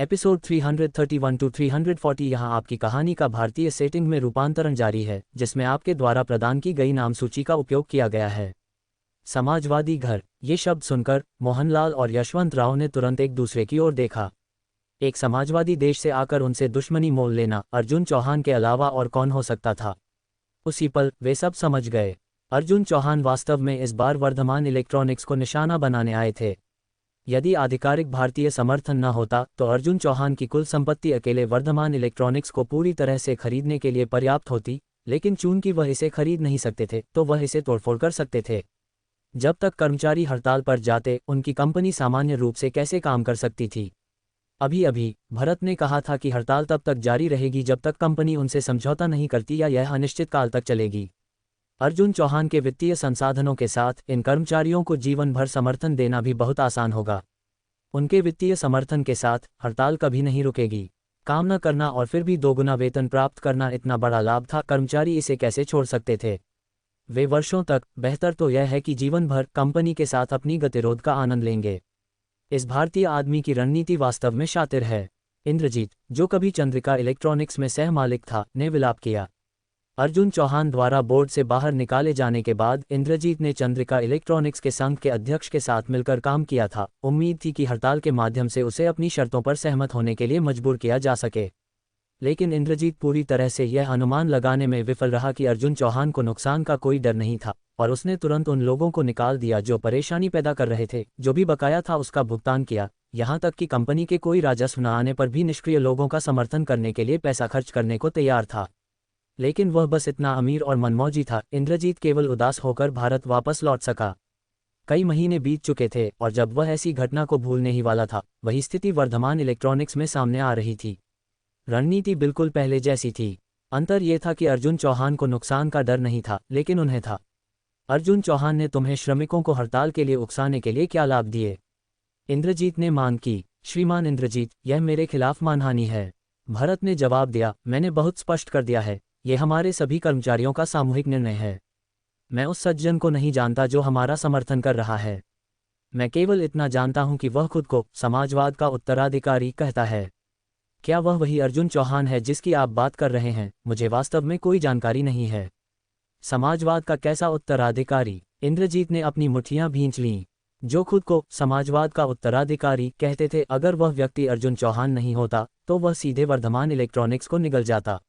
Episode 331 to 340। यहाँ आपकी कहानी का भारतीय सेटिंग में रूपांतरण जारी है, जिसमें आपके द्वारा प्रदान की गई नाम सूची का उपयोग किया गया है। समाजवादी घर। ये शब्द सुनकर मोहनलाल और यशवंत राव ने तुरंत एक दूसरे की ओर देखा। एक समाजवादी देश से आकर उनसे दुश्मनी मोल लेना अर्जुन चौहान के अलावा और कौन हो सकता था। उसी पल वे सब समझ गए। अर्जुन चौहान वास्तव में इस बार वर्धमान इलेक्ट्रॉनिक्स को निशाना बनाने आए थे। यदि आधिकारिक भारतीय समर्थन न होता तो अर्जुन चौहान की कुल संपत्ति अकेले वर्धमान इलेक्ट्रॉनिक्स को पूरी तरह से खरीदने के लिए पर्याप्त होती, लेकिन चूंकि वह इसे खरीद नहीं सकते थे तो वह इसे तोड़फोड़ कर सकते थे। जब तक कर्मचारी हड़ताल पर जाते, उनकी कंपनी सामान्य रूप से कैसे काम कर सकती थी। अभी अभी भरत ने कहा था कि हड़ताल तब तक जारी रहेगी जब तक कंपनी उनसे समझौता नहीं करती या यह अनिश्चित काल तक चलेगी। अर्जुन चौहान के वित्तीय संसाधनों के साथ इन कर्मचारियों को जीवन भर समर्थन देना भी बहुत आसान होगा। उनके वित्तीय समर्थन के साथ हड़ताल कभी नहीं रुकेगी। काम न करना और फिर भी दोगुना वेतन प्राप्त करना इतना बड़ा लाभ था, कर्मचारी इसे कैसे छोड़ सकते थे। वे वर्षों तक, बेहतर तो यह है कि जीवन भर, कंपनी के साथ अपनी गतिरोध का आनंद लेंगे। इस भारतीय आदमी की रणनीति वास्तव में शातिर है। इंद्रजीत, जो कभी चंद्रिका इलेक्ट्रॉनिक्स में सह मालिक था, ने विलाप किया। अर्जुन चौहान द्वारा बोर्ड से बाहर निकाले जाने के बाद इंद्रजीत ने चंद्रिका इलेक्ट्रॉनिक्स के संघ के अध्यक्ष के साथ मिलकर काम किया था। उम्मीद थी कि हड़ताल के माध्यम से उसे अपनी शर्तों पर सहमत होने के लिए मजबूर किया जा सके, लेकिन इंद्रजीत पूरी तरह से यह अनुमान लगाने में विफल रहा कि अर्जुन चौहान को नुकसान का कोई डर नहीं था, और उसने तुरंत उन लोगों को निकाल दिया जो परेशानी पैदा कर रहे थे। जो भी बकाया था उसका भुगतान किया, यहाँ तक कि कंपनी के कोई राजस्व न आने पर भी निष्क्रिय लोगों का समर्थन करने के लिए पैसा खर्च करने को तैयार था। लेकिन वह बस इतना अमीर और मनमौजी था। इंद्रजीत केवल उदास होकर भारत वापस लौट सका। कई महीने बीत चुके थे और जब वह ऐसी घटना को भूलने ही वाला था, वही स्थिति वर्धमान इलेक्ट्रॉनिक्स में सामने आ रही थी। रणनीति बिल्कुल पहले जैसी थी। अंतर यह था कि अर्जुन चौहान को नुकसान का डर नहीं था, लेकिन उन्हें था। अर्जुन चौहान ने तुम्हें श्रमिकों को हड़ताल के लिए उकसाने के लिए क्या लाभ दिए? इंद्रजीत ने मांग की। श्रीमान इंद्रजीत, यह मेरे खिलाफ मानहानि है। भरत ने जवाब दिया। मैंने बहुत स्पष्ट कर दिया है, यह हमारे सभी कर्मचारियों का सामूहिक निर्णय है। मैं उस सज्जन को नहीं जानता जो हमारा समर्थन कर रहा है। मैं केवल इतना जानता हूं कि वह खुद को समाजवाद का उत्तराधिकारी कहता है। क्या वह वही अर्जुन चौहान है जिसकी आप बात कर रहे हैं? मुझे वास्तव में कोई जानकारी नहीं है। समाजवाद का कैसा उत्तराधिकारी? इंद्रजीत ने अपनी मुट्ठियां भींच लीं। जो खुद को समाजवाद का उत्तराधिकारी कहते थे, अगर वह व्यक्ति अर्जुन चौहान नहीं होता तो वह सीधे वर्धमान इलेक्ट्रॉनिक्स को निगल जाता।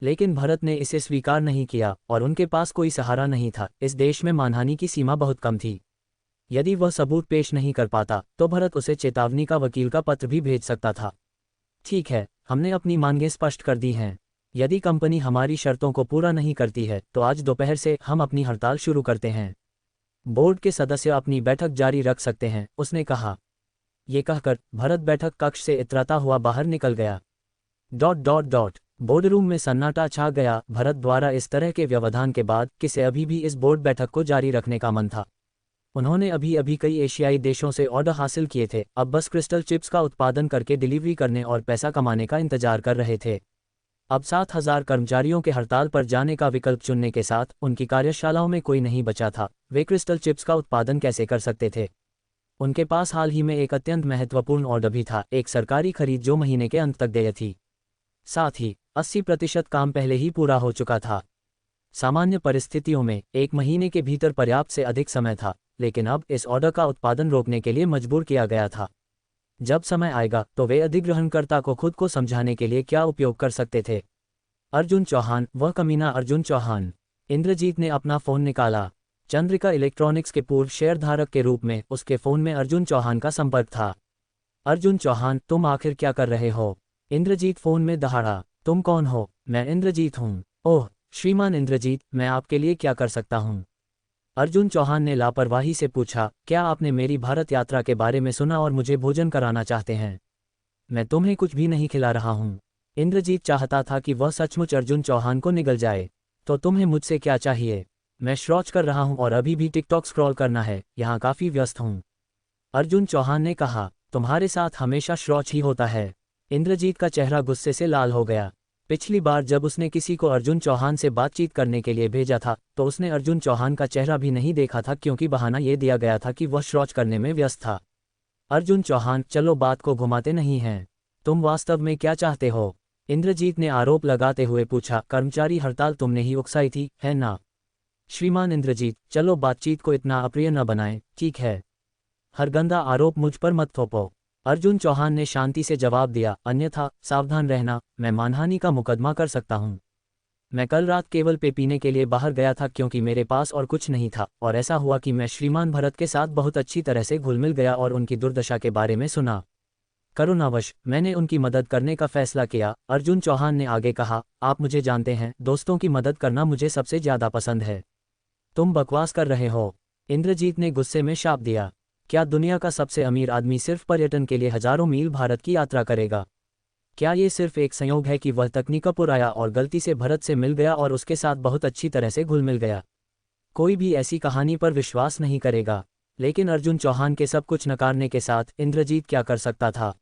लेकिन भरत ने इसे स्वीकार नहीं किया और उनके पास कोई सहारा नहीं था। इस देश में मानहानि की सीमा बहुत कम थी। यदि वह सबूत पेश नहीं कर पाता तो भरत उसे चेतावनी का वकील का पत्र भी भेज सकता था। ठीक है, हमने अपनी मांगें स्पष्ट कर दी हैं। यदि कंपनी हमारी शर्तों को पूरा नहीं करती है तो आज दोपहर से हम अपनी हड़ताल शुरू करते हैं। बोर्ड के सदस्य अपनी बैठक जारी रख सकते हैं, उसने कहा। ये कहकर भरत बैठक कक्ष से इतराता हुआ बाहर निकल गया। ... बोर्डरूम में सन्नाटा छा गया। भरत द्वारा इस तरह के व्यवधान के बाद किसे अभी भी इस बोर्ड बैठक को जारी रखने का मन था। उन्होंने अभी अभी कई एशियाई देशों से ऑर्डर हासिल किए थे, अब बस क्रिस्टल चिप्स का उत्पादन करके डिलीवरी करने और पैसा कमाने का इंतजार कर रहे थे। अब 7,000 कर्मचारियों के हड़ताल पर जाने का विकल्प चुनने के साथ उनकी कार्यशालाओं में कोई नहीं बचा था। वे क्रिस्टल चिप्स का उत्पादन कैसे कर सकते थे? उनके पास हाल ही में एक अत्यंत महत्वपूर्ण ऑर्डर भी था, एक सरकारी खरीद जो महीने के अंत तक देय थी। साथ ही 80% काम पहले ही पूरा हो चुका था। सामान्य परिस्थितियों में 1 महीने के भीतर पर्याप्त से अधिक समय था, लेकिन अब इस ऑर्डर का उत्पादन रोकने के लिए मजबूर किया गया था। जब समय आएगा तो वे अधिग्रहणकर्ता को खुद को समझाने के लिए क्या उपयोग कर सकते थे। अर्जुन चौहान, वह कमीना अर्जुन चौहान। इंद्रजीत ने अपना फोन निकाला। चंद्रिका इलेक्ट्रॉनिक्स के पूर्व शेयरधारक के रूप में उसके फोन में अर्जुन चौहान का संपर्क था। अर्जुन चौहान, तुम आखिर क्या कर रहे हो? इंद्रजीत फोन में दहाड़ा। तुम कौन हो? मैं इंद्रजीत हूँ। ओह श्रीमान इंद्रजीत, मैं आपके लिए क्या कर सकता हूँ? अर्जुन चौहान ने लापरवाही से पूछा। क्या आपने मेरी भारत यात्रा के बारे में सुना और मुझे भोजन कराना चाहते हैं? मैं तुम्हें कुछ भी नहीं खिला रहा हूँ। इंद्रजीत चाहता था कि वह सचमुच अर्जुन चौहान को निगल जाए। तो तुम्हें मुझसे क्या चाहिए? मैं शौच कर रहा हूँ और अभी भी टिकटॉक स्क्रॉल करना है, यहाँ काफ़ी व्यस्त हूँ। अर्जुन चौहान ने कहा। तुम्हारे साथ हमेशा शौच ही होता है। इंद्रजीत का चेहरा गुस्से से लाल हो गया। पिछली बार जब उसने किसी को अर्जुन चौहान से बातचीत करने के लिए भेजा था तो उसने अर्जुन चौहान का चेहरा भी नहीं देखा था, क्योंकि बहाना ये दिया गया था कि वह शौच करने में व्यस्त था। अर्जुन चौहान, चलो बात को घुमाते नहीं हैं। तुम वास्तव में क्या चाहते हो? इंद्रजीत ने आरोप लगाते हुए पूछा। कर्मचारी हड़ताल तुमने ही उकसाई थी, है ना? श्रीमान इंद्रजीत, चलो बातचीत को इतना अप्रिय न बनाएं, ठीक है? हर गंदा आरोप मुझ पर मत थोपो। अर्जुन चौहान ने शांति से जवाब दिया, अन्यथा सावधान रहना, मैं मानहानि का मुकदमा कर सकता हूं। मैं कल रात केवल पे पीने के लिए बाहर गया था क्योंकि मेरे पास और कुछ नहीं था, और ऐसा हुआ कि मैं श्रीमान भरत के साथ बहुत अच्छी तरह से घुल मिल गया और उनकी दुर्दशा के बारे में सुना। करुणावश मैंने उनकी मदद करने का फैसला किया। अर्जुन चौहान ने आगे कहा, आप मुझे जानते हैं, दोस्तों की मदद करना मुझे सबसे ज्यादा पसंद है। तुम बकवास कर रहे हो, इंद्रजीत ने गुस्से में शाप दिया। क्या दुनिया का सबसे अमीर आदमी सिर्फ पर्यटन के लिए हजारों मील भारत की यात्रा करेगा? क्या ये सिर्फ एक संयोग है कि वह तकनीकापुर आया और गलती से भरत से मिल गया और उसके साथ बहुत अच्छी तरह से घुल मिल गया? कोई भी ऐसी कहानी पर विश्वास नहीं करेगा। लेकिन अर्जुन चौहान के सब कुछ नकारने के साथ इंद्रजीत क्या कर सकता था?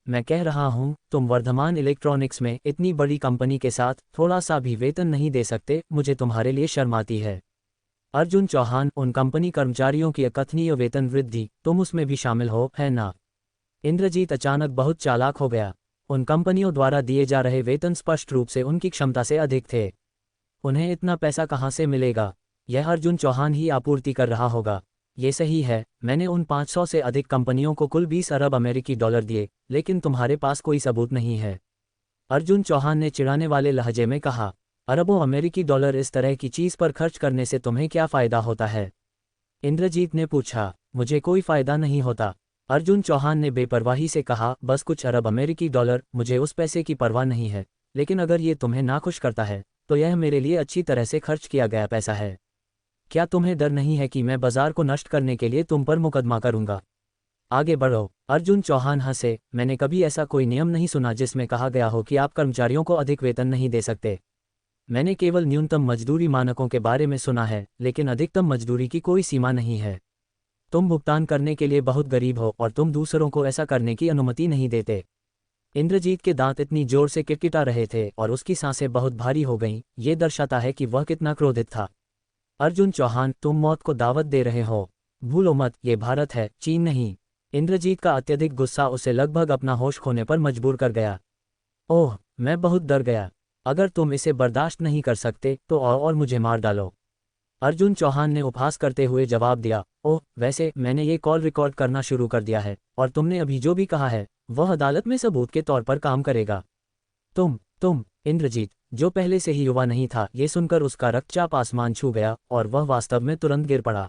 मैं कह रहा हूं, तुम वर्धमान इलेक्ट्रॉनिक्स में इतनी बड़ी कंपनी के साथ थोड़ा सा भी वेतन नहीं दे सकते, मुझे तुम्हारे लिए शर्म आती है। अर्जुन चौहान, उन कंपनी कर्मचारियों की अकथनीय वेतन वृद्धि, तुम उसमें भी शामिल हो, है ना? इंद्रजीत अचानक बहुत चालाक हो गया। उन कंपनियों द्वारा दिए जा रहे वेतन स्पष्ट रूप से उनकी क्षमता से अधिक थे। उन्हें इतना पैसा कहाँ से मिलेगा? यह अर्जुन चौहान ही आपूर्ति कर रहा होगा। ये सही है, मैंने उन 500 से अधिक कंपनियों को कुल 20 अरब अमेरिकी डॉलर दिए, लेकिन तुम्हारे पास कोई सबूत नहीं है। अर्जुन चौहान ने चिढ़ाने वाले लहजे में कहा, अरबों अमेरिकी डॉलर इस तरह की चीज पर खर्च करने से तुम्हें क्या फायदा होता है? इंद्रजीत ने पूछा। मुझे कोई फायदा नहीं होता, अर्जुन चौहान ने बेपरवाही से कहा, बस कुछ अरब अमेरिकी डॉलर, मुझे उस पैसे की परवाह नहीं है, लेकिन अगर ये तुम्हें नाखुश करता है तो यह मेरे लिए अच्छी तरह से खर्च किया गया पैसा है। क्या तुम्हें डर नहीं है कि मैं बाजार को नष्ट करने के लिए तुम पर मुकदमा करूंगा? आगे बढ़ो। अर्जुन चौहान हंसे। मैंने कभी ऐसा कोई नियम नहीं सुना जिसमें कहा गया हो कि आप कर्मचारियों को अधिक वेतन नहीं दे सकते। मैंने केवल न्यूनतम मजदूरी मानकों के बारे में सुना है, लेकिन अधिकतम मजदूरी की कोई सीमा नहीं है। तुम भुगतान करने के लिए बहुत गरीब हो और तुम दूसरों को ऐसा करने की अनुमति नहीं देते। इंद्रजीत के दांत इतनी जोर से किटकिटा रहे थे और उसकी सांसें बहुत भारी हो गईं, ये दर्शाता है कि वह कितना क्रोधित था। अर्जुन चौहान, तुम मौत को दावत दे रहे हो। भूलो मत, ये भारत है, चीन नहीं। इंद्रजीत का अत्यधिक गुस्सा उसे लगभग अपना होश खोने पर मजबूर कर गया। ओह, मैं बहुत डर गया। अगर तुम इसे बर्दाश्त नहीं कर सकते तो आओ और मुझे मार डालो। अर्जुन चौहान ने उपहास करते हुए जवाब दिया। ओह, वैसे मैंने ये कॉल रिकॉर्ड करना शुरू कर दिया है और तुमने अभी जो भी कहा है वह अदालत में सबूत के तौर पर काम करेगा। तुम इंद्रजीत, जो पहले से ही युवा नहीं था, ये सुनकर उसका रक्तचाप आसमान छू गया और वह वास्तव में तुरंत गिर पड़ा।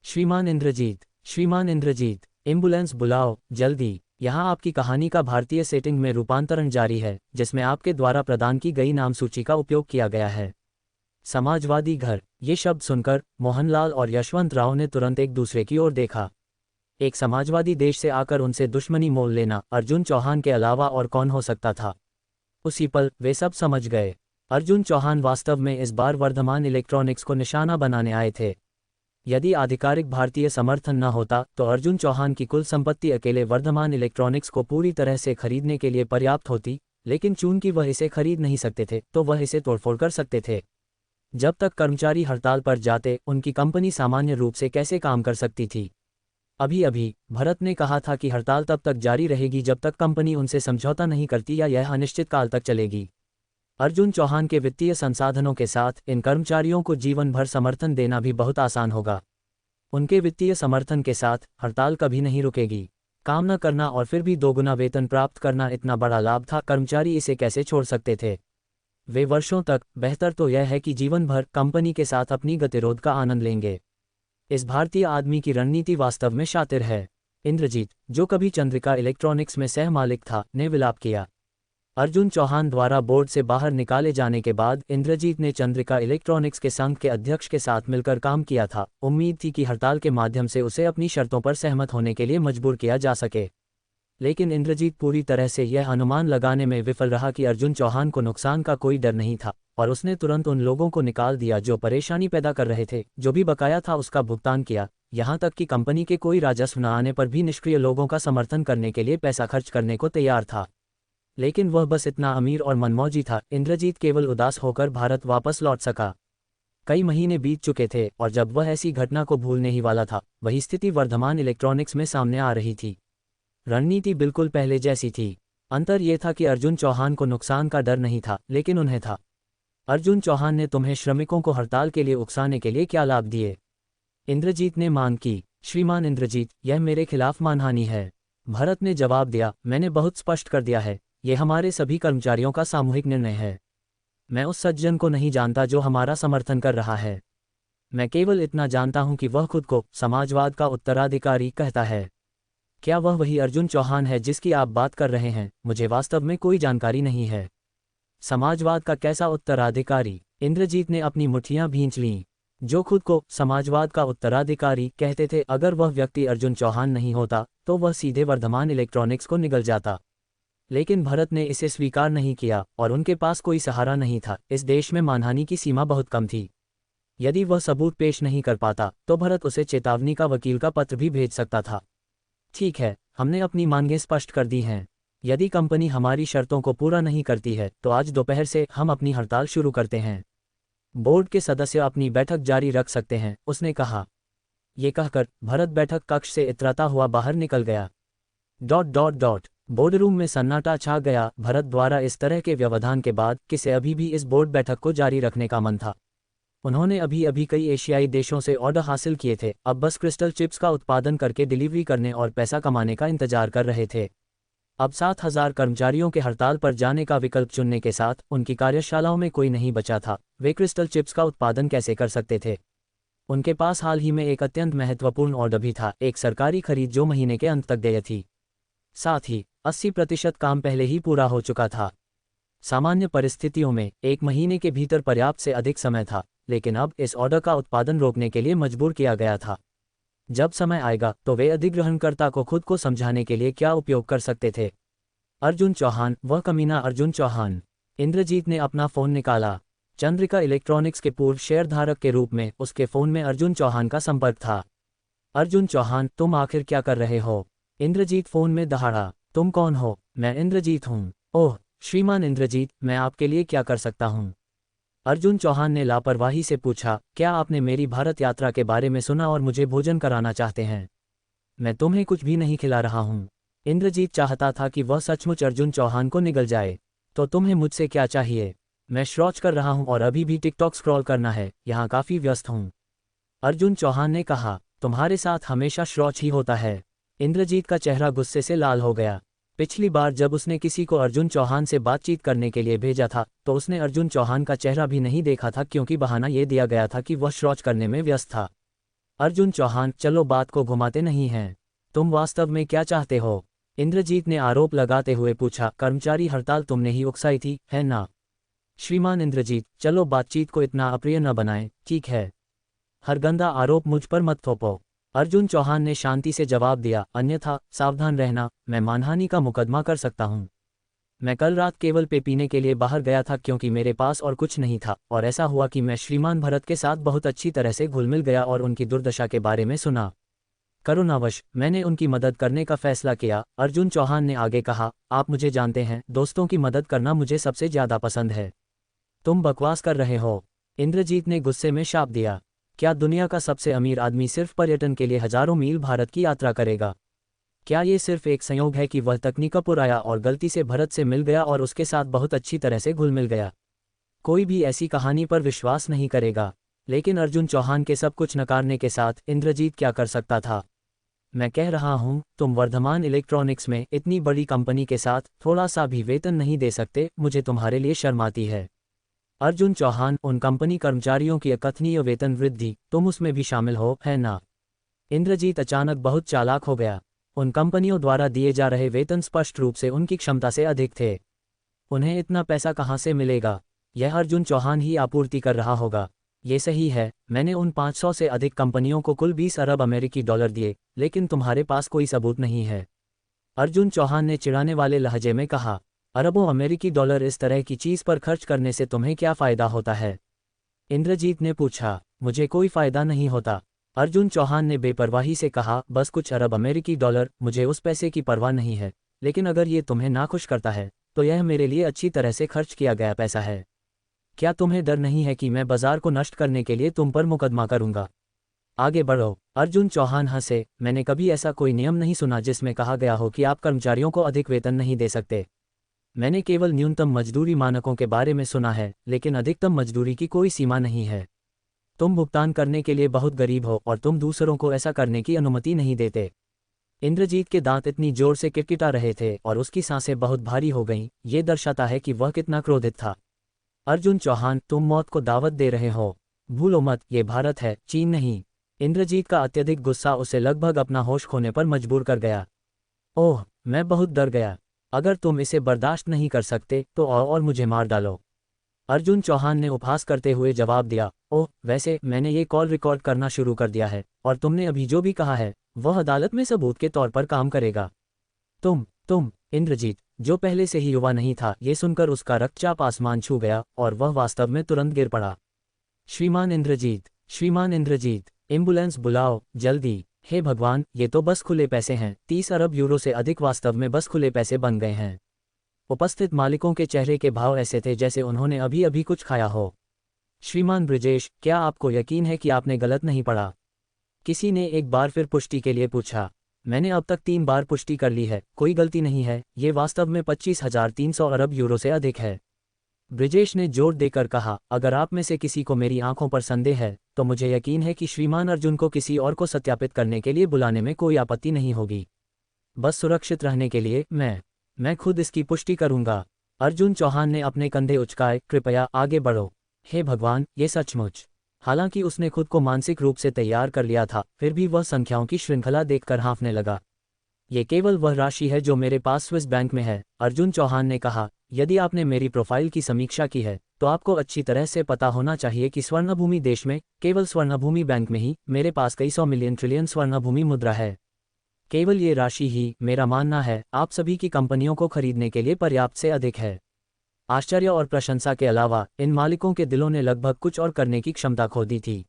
श्रीमान इंद्रजीत, एम्बुलेंस बुलाओ, जल्दी। यहाँ आपकी कहानी का भारतीय सेटिंग में रूपांतरण जारी है, जिसमें आपके द्वारा प्रदान की गई नाम सूची का उपयोग किया गया है। समाजवादी घर। ये शब्द सुनकर मोहनलाल और यशवंत राव ने तुरंत एक दूसरे की ओर देखा। एक समाजवादी देश से आकर उनसे दुश्मनी मोल लेना अर्जुन चौहान के अलावा और कौन हो सकता था? उसी पल वे सब समझ गए। अर्जुन चौहान वास्तव में इस बार वर्धमान इलेक्ट्रॉनिक्स को निशाना बनाने आए थे। यदि आधिकारिक भारतीय समर्थन न होता तो अर्जुन चौहान की कुल संपत्ति अकेले वर्धमान इलेक्ट्रॉनिक्स को पूरी तरह से खरीदने के लिए पर्याप्त होती, लेकिन चूंकि वह इसे खरीद नहीं सकते थे तो वह इसे तोड़फोड़ कर सकते थे। जब तक कर्मचारी हड़ताल पर जाते, उनकी कंपनी सामान्य रूप से कैसे काम कर सकती थी? अभी अभी भरत ने कहा था कि हड़ताल तब तक जारी रहेगी जब तक कंपनी उनसे समझौता नहीं करती या यह अनिश्चित काल तक चलेगी। अर्जुन चौहान के वित्तीय संसाधनों के साथ इन कर्मचारियों को जीवन भर समर्थन देना भी बहुत आसान होगा। उनके वित्तीय समर्थन के साथ हड़ताल कभी नहीं रुकेगी। काम न करना और फिर भी दोगुना वेतन प्राप्त करना इतना बड़ा लाभ था, कर्मचारी इसे कैसे छोड़ सकते थे? वे वर्षों तक, बेहतर तो यह है कि जीवन भर, कंपनी के साथ अपनी गतिरोध का आनंद लेंगे। इस भारतीय आदमी की रणनीति वास्तव में शातिर है। इंद्रजीत, जो कभी चंद्रिका इलेक्ट्रॉनिक्स में सह मालिक था, ने विलाप किया। अर्जुन चौहान द्वारा बोर्ड से बाहर निकाले जाने के बाद इंद्रजीत ने चंद्रिका इलेक्ट्रॉनिक्स के संघ के अध्यक्ष के साथ मिलकर काम किया था। उम्मीद थी कि हड़ताल के माध्यम से उसे अपनी शर्तों पर सहमत होने के लिए मजबूर किया जा सके। लेकिन इंद्रजीत पूरी तरह से यह अनुमान लगाने में विफल रहा कि अर्जुन चौहान को नुकसान का कोई डर नहीं था, और उसने तुरंत उन लोगों को निकाल दिया जो परेशानी पैदा कर रहे थे। जो भी बकाया था उसका भुगतान किया, यहाँ तक कि कंपनी के कोई राजस्व न आने पर भी निष्क्रिय लोगों का समर्थन करने के लिए पैसा खर्च करने को तैयार था। लेकिन वह बस इतना अमीर और मनमौजी था। इंद्रजीत केवल उदास होकर भारत वापस लौट सका। कई महीने बीत चुके थे और जब वह ऐसी घटना को भूलने ही वाला था, वही स्थिति वर्धमान इलेक्ट्रॉनिक्स में सामने आ रही थी। रणनीति बिल्कुल पहले जैसी थी। अंतर ये था कि अर्जुन चौहान को नुकसान का डर नहीं था, लेकिन उन्हें था। अर्जुन चौहान ने तुम्हें श्रमिकों को हड़ताल के लिए उकसाने के लिए क्या लाभ दिए? इंद्रजीत ने मांग की। श्रीमान इंद्रजीत, यह मेरे खिलाफ मानहानि है। भरत ने जवाब दिया, मैंने बहुत स्पष्ट कर दिया है, ये हमारे सभी कर्मचारियों का सामूहिक निर्णय है। मैं उस सज्जन को नहीं जानता जो हमारा समर्थन कर रहा है। मैं केवल इतना जानता हूं कि वह खुद को समाजवाद का उत्तराधिकारी कहता है। क्या वह वही अर्जुन चौहान है जिसकी आप बात कर रहे हैं? मुझे वास्तव में कोई जानकारी नहीं है। समाजवाद का कैसा उत्तराधिकारी? इंद्रजीत ने अपनी मुट्ठियां भींच लीं। जो खुद को समाजवाद का उत्तराधिकारी कहते थे, अगर वह व्यक्ति अर्जुन चौहान नहीं होता तो वह सीधे वर्धमान इलेक्ट्रॉनिक्स को निगल जाता। लेकिन भरत ने इसे स्वीकार नहीं किया और उनके पास कोई सहारा नहीं था। इस देश में मानहानि की सीमा बहुत कम थी। यदि वह सबूत पेश नहीं कर पाता तो भरत उसे चेतावनी का वकील का पत्र भी भेज सकता था। ठीक है, हमने अपनी मांगें स्पष्ट कर दी हैं। यदि कंपनी हमारी शर्तों को पूरा नहीं करती है तो आज दोपहर से हम अपनी हड़ताल शुरू करते हैं। बोर्ड के सदस्य अपनी बैठक जारी रख सकते हैं, उसने कहा। ये कहकर भरत बैठक कक्ष से इतराता हुआ बाहर निकल गया। ... बोर्ड रूम में सन्नाटा छा गया। भरत द्वारा इस तरह के व्यवधान के बाद किसे अभी भी इस बोर्ड बैठक को जारी रखने का मन था। उन्होंने अभी अभी कई एशियाई देशों से ऑर्डर हासिल किए थे, अब बस क्रिस्टल चिप्स का उत्पादन करके डिलीवरी करने और पैसा कमाने का इंतजार कर रहे थे। अब 7,000 कर्मचारियों के हड़ताल पर जाने का विकल्प चुनने के साथ उनकी कार्यशालाओं में कोई नहीं बचा था। वे क्रिस्टल चिप्स का उत्पादन कैसे कर सकते थे? उनके पास हाल ही में एक अत्यंत महत्वपूर्ण ऑर्डर भी था, एक सरकारी खरीद जो महीने के अंत तक देय थी। साथ ही 80% काम पहले ही पूरा हो चुका था। सामान्य परिस्थितियों में 1 महीने के भीतर पर्याप्त से अधिक समय था, लेकिन अब इस ऑर्डर का उत्पादन रोकने के लिए मजबूर किया गया था। जब समय आएगा तो वे अधिग्रहणकर्ता को खुद को समझाने के लिए क्या उपयोग कर सकते थे। अर्जुन चौहान, वह कमीना अर्जुन चौहान। इंद्रजीत ने अपना फोन निकाला। चंद्रिका इलेक्ट्रॉनिक्स के पूर्व शेयरधारक के रूप में उसके फोन में अर्जुन चौहान का संपर्क था। अर्जुन चौहान, तुम आखिर क्या कर रहे हो? इंद्रजीत फोन में दहाड़ा। तुम कौन हो? मैं इंद्रजीत हूँ। ओह श्रीमान इंद्रजीत, मैं आपके लिए क्या कर सकता हूँ? अर्जुन चौहान ने लापरवाही से पूछा, क्या आपने मेरी भारत यात्रा के बारे में सुना और मुझे भोजन कराना चाहते हैं? मैं तुम्हें कुछ भी नहीं खिला रहा हूँ। इंद्रजीत चाहता था कि वह सचमुच अर्जुन चौहान को निगल जाए। तो तुम्हें मुझसे क्या चाहिए? मैं शौच कर रहा हूँ और अभी भी टिकटॉक स्क्रॉल करना है, यहाँ काफ़ी व्यस्त हूँ। अर्जुन चौहान ने कहा, तुम्हारे साथ हमेशा शौच ही होता है। इंद्रजीत का चेहरा गुस्से से लाल हो गया। पिछली बार जब उसने किसी को अर्जुन चौहान से बातचीत करने के लिए भेजा था तो उसने अर्जुन चौहान का चेहरा भी नहीं देखा था, क्योंकि बहाना ये दिया गया था कि वह शौच करने में व्यस्त था। अर्जुन चौहान, चलो बात को घुमाते नहीं हैं। तुम वास्तव में क्या चाहते हो? इंद्रजीत ने आरोप लगाते हुए पूछा, कर्मचारी हड़ताल तुमने ही उकसाई थी, है ना? श्रीमान इंद्रजीत, चलो बातचीत को इतना अप्रिय न बनाएं, ठीक है? हर गंदा आरोप मुझ पर मत थोपो। अर्जुन चौहान ने शांति से जवाब दिया, अन्यथा सावधान रहना, मैं मानहानि का मुकदमा कर सकता हूँ। मैं कल रात केवल पे पीने के लिए बाहर गया था क्योंकि मेरे पास और कुछ नहीं था, और ऐसा हुआ कि मैं श्रीमान भरत के साथ बहुत अच्छी तरह से घुल मिल गया और उनकी दुर्दशा के बारे में सुना। करुणावश मैंने उनकी मदद करने का फैसला किया। अर्जुन चौहान ने आगे कहा, आप मुझे जानते हैं, दोस्तों की मदद करना मुझे सबसे ज़्यादा पसंद है। तुम बकवास कर रहे हो। इंद्रजीत ने गुस्से में शाप दिया। क्या दुनिया का सबसे अमीर आदमी सिर्फ पर्यटन के लिए हजारों मील भारत की यात्रा करेगा? क्या ये सिर्फ एक संयोग है कि वह तकनीकापुर आया और गलती से भरत से मिल गया और उसके साथ बहुत अच्छी तरह से घुल मिल गया? कोई भी ऐसी कहानी पर विश्वास नहीं करेगा। लेकिन अर्जुन चौहान के सब कुछ नकारने के साथ इंद्रजीत क्या कर सकता था? मैं कह रहा हूँ, तुम वर्धमान इलेक्ट्रॉनिक्स में इतनी बड़ी कंपनी के साथ थोड़ा सा भी वेतन नहीं दे सकते, मुझे तुम्हारे लिए शर्म आती है। अर्जुन चौहान, उन कंपनी कर्मचारियों की अकथनीय वेतन वृद्धि, तुम उसमें भी शामिल हो, है ना? इंद्रजीत अचानक बहुत चालाक हो गया। उन कंपनियों द्वारा दिए जा रहे वेतन स्पष्ट रूप से उनकी क्षमता से अधिक थे। उन्हें इतना पैसा कहाँ से मिलेगा? यह अर्जुन चौहान ही आपूर्ति कर रहा होगा। ये सही है, मैंने उन 500 से अधिक कंपनियों को कुल 20 अरब अमेरिकी डॉलर दिए, लेकिन तुम्हारे पास कोई सबूत नहीं है। अर्जुन चौहान ने चिढ़ाने वाले लहजे में कहा, अरबों अमेरिकी डॉलर इस तरह की चीज़ पर खर्च करने से तुम्हें क्या फ़ायदा होता है? इंद्रजीत ने पूछा। मुझे कोई फ़ायदा नहीं होता। अर्जुन चौहान ने बेपरवाही से कहा, बस कुछ अरब अमेरिकी डॉलर, मुझे उस पैसे की परवाह नहीं है, लेकिन अगर ये तुम्हें नाखुश करता है तो यह मेरे लिए अच्छी तरह से खर्च किया गया पैसा है। क्या तुम्हें डर नहीं है कि मैं बाजार को नष्ट करने के लिए तुम पर मुकदमा करूंगा? आगे बढ़ो। अर्जुन चौहान हंसे। मैंने कभी ऐसा कोई नियम नहीं सुना जिसमें कहा गया हो कि आप कर्मचारियों को अधिक वेतन नहीं दे सकते। मैंने केवल न्यूनतम मजदूरी मानकों के बारे में सुना है, लेकिन अधिकतम मजदूरी की कोई सीमा नहीं है। तुम भुगतान करने के लिए बहुत गरीब हो और तुम दूसरों को ऐसा करने की अनुमति नहीं देते। इंद्रजीत के दांत इतनी जोर से किटकिटा रहे थे और उसकी सांसें बहुत भारी हो गईं, ये दर्शाता है कि वह कितना क्रोधित था। अर्जुन चौहान, तुम मौत को दावत दे रहे हो। भूलो मत, ये भारत है, चीन नहीं। इंद्रजीत का अत्यधिक गुस्सा उसे लगभग अपना होश खोने पर मजबूर कर गया। ओह, मैं बहुत डर गया। अगर तुम इसे बर्दाश्त नहीं कर सकते तो आओ और मुझे मार डालो। अर्जुन चौहान ने उपहास करते हुए जवाब दिया। ओह, वैसे मैंने ये कॉल रिकॉर्ड करना शुरू कर दिया है और तुमने अभी जो भी कहा है वह अदालत में सबूत के तौर पर काम करेगा। तुम इंद्रजीत, जो पहले से ही युवा नहीं था, ये सुनकर उसका रक्तचाप आसमान छू गया और वह वास्तव में तुरंत गिर पड़ा। श्रीमान इंद्रजीत, एम्बुलेंस बुलाओ, जल्दी। हे भगवान, ये तो बस खुले पैसे हैं। 30 अरब यूरो से अधिक वास्तव में बस खुले पैसे बन गए हैं। उपस्थित मालिकों के चेहरे के भाव ऐसे थे जैसे उन्होंने अभी अभी कुछ खाया हो। श्रीमान ब्रिजेश, क्या आपको यकीन है कि आपने गलत नहीं पढ़ा? किसी ने एक बार फिर पुष्टि के लिए पूछा। मैंने अब तक 3 बार पुष्टि कर ली है, कोई गलती नहीं है। ये वास्तव में 25,300 अरब यूरो से अधिक है। ब्रिजेश ने जोर देकर कहा, अगर आप में से किसी को मेरी आंखों पर संदेह है तो मुझे यकीन है कि श्रीमान अर्जुन को किसी और को सत्यापित करने के लिए बुलाने में कोई आपत्ति नहीं होगी। बस सुरक्षित रहने के लिए मैं खुद इसकी पुष्टि करूंगा। अर्जुन चौहान ने अपने कंधे उचकाए। कृपया आगे बढ़ो। हे भगवान, ये सचमुच। हालांकि उसने खुद को मानसिक रूप से तैयार कर लिया था, फिर भी वह संख्याओं की श्रृंखला देखकर हाँफने लगा। ये केवल वह राशि है जो मेरे पास स्विस बैंक में है, अर्जुन चौहान ने कहा। यदि आपने मेरी प्रोफाइल की समीक्षा की है तो आपको अच्छी तरह से पता होना चाहिए कि स्वर्णभूमि देश में, केवल स्वर्णभूमि बैंक में ही मेरे पास कई 100 मिलियन ट्रिलियन स्वर्णभूमि मुद्रा है। केवल ये राशि ही, मेरा मानना है, आप सभी की कंपनियों को खरीदने के लिए पर्याप्त से अधिक है। आश्चर्य और प्रशंसा के अलावा इन मालिकों के दिलों ने लगभग कुछ और करने की क्षमता खो दी थी।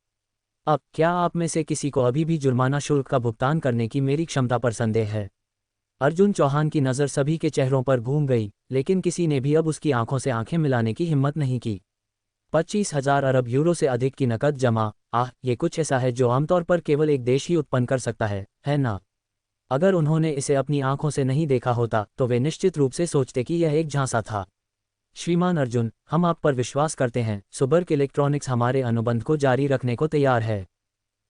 अब क्या आप में से किसी को अभी भी जुर्माना शुल्क का भुगतान करने की मेरी क्षमता पर संदेह है? अर्जुन चौहान की नज़र सभी के चेहरों पर घूम गई, लेकिन किसी ने भी अब उसकी आंखों से आंखें मिलाने की हिम्मत नहीं की। 25,000 अरब यूरो से अधिक की नकद जमा, ये कुछ ऐसा है जो आमतौर पर केवल एक देश ही उत्पन्न कर सकता है ना? अगर उन्होंने इसे अपनी आंखों से नहीं देखा होता तो वे निश्चित रूप से सोचते कि यह एक झांसा था। श्रीमान अर्जुन, हम आप पर विश्वास करते हैं। सुबर्क इलेक्ट्रॉनिक्स हमारे अनुबंध को जारी रखने को तैयार है।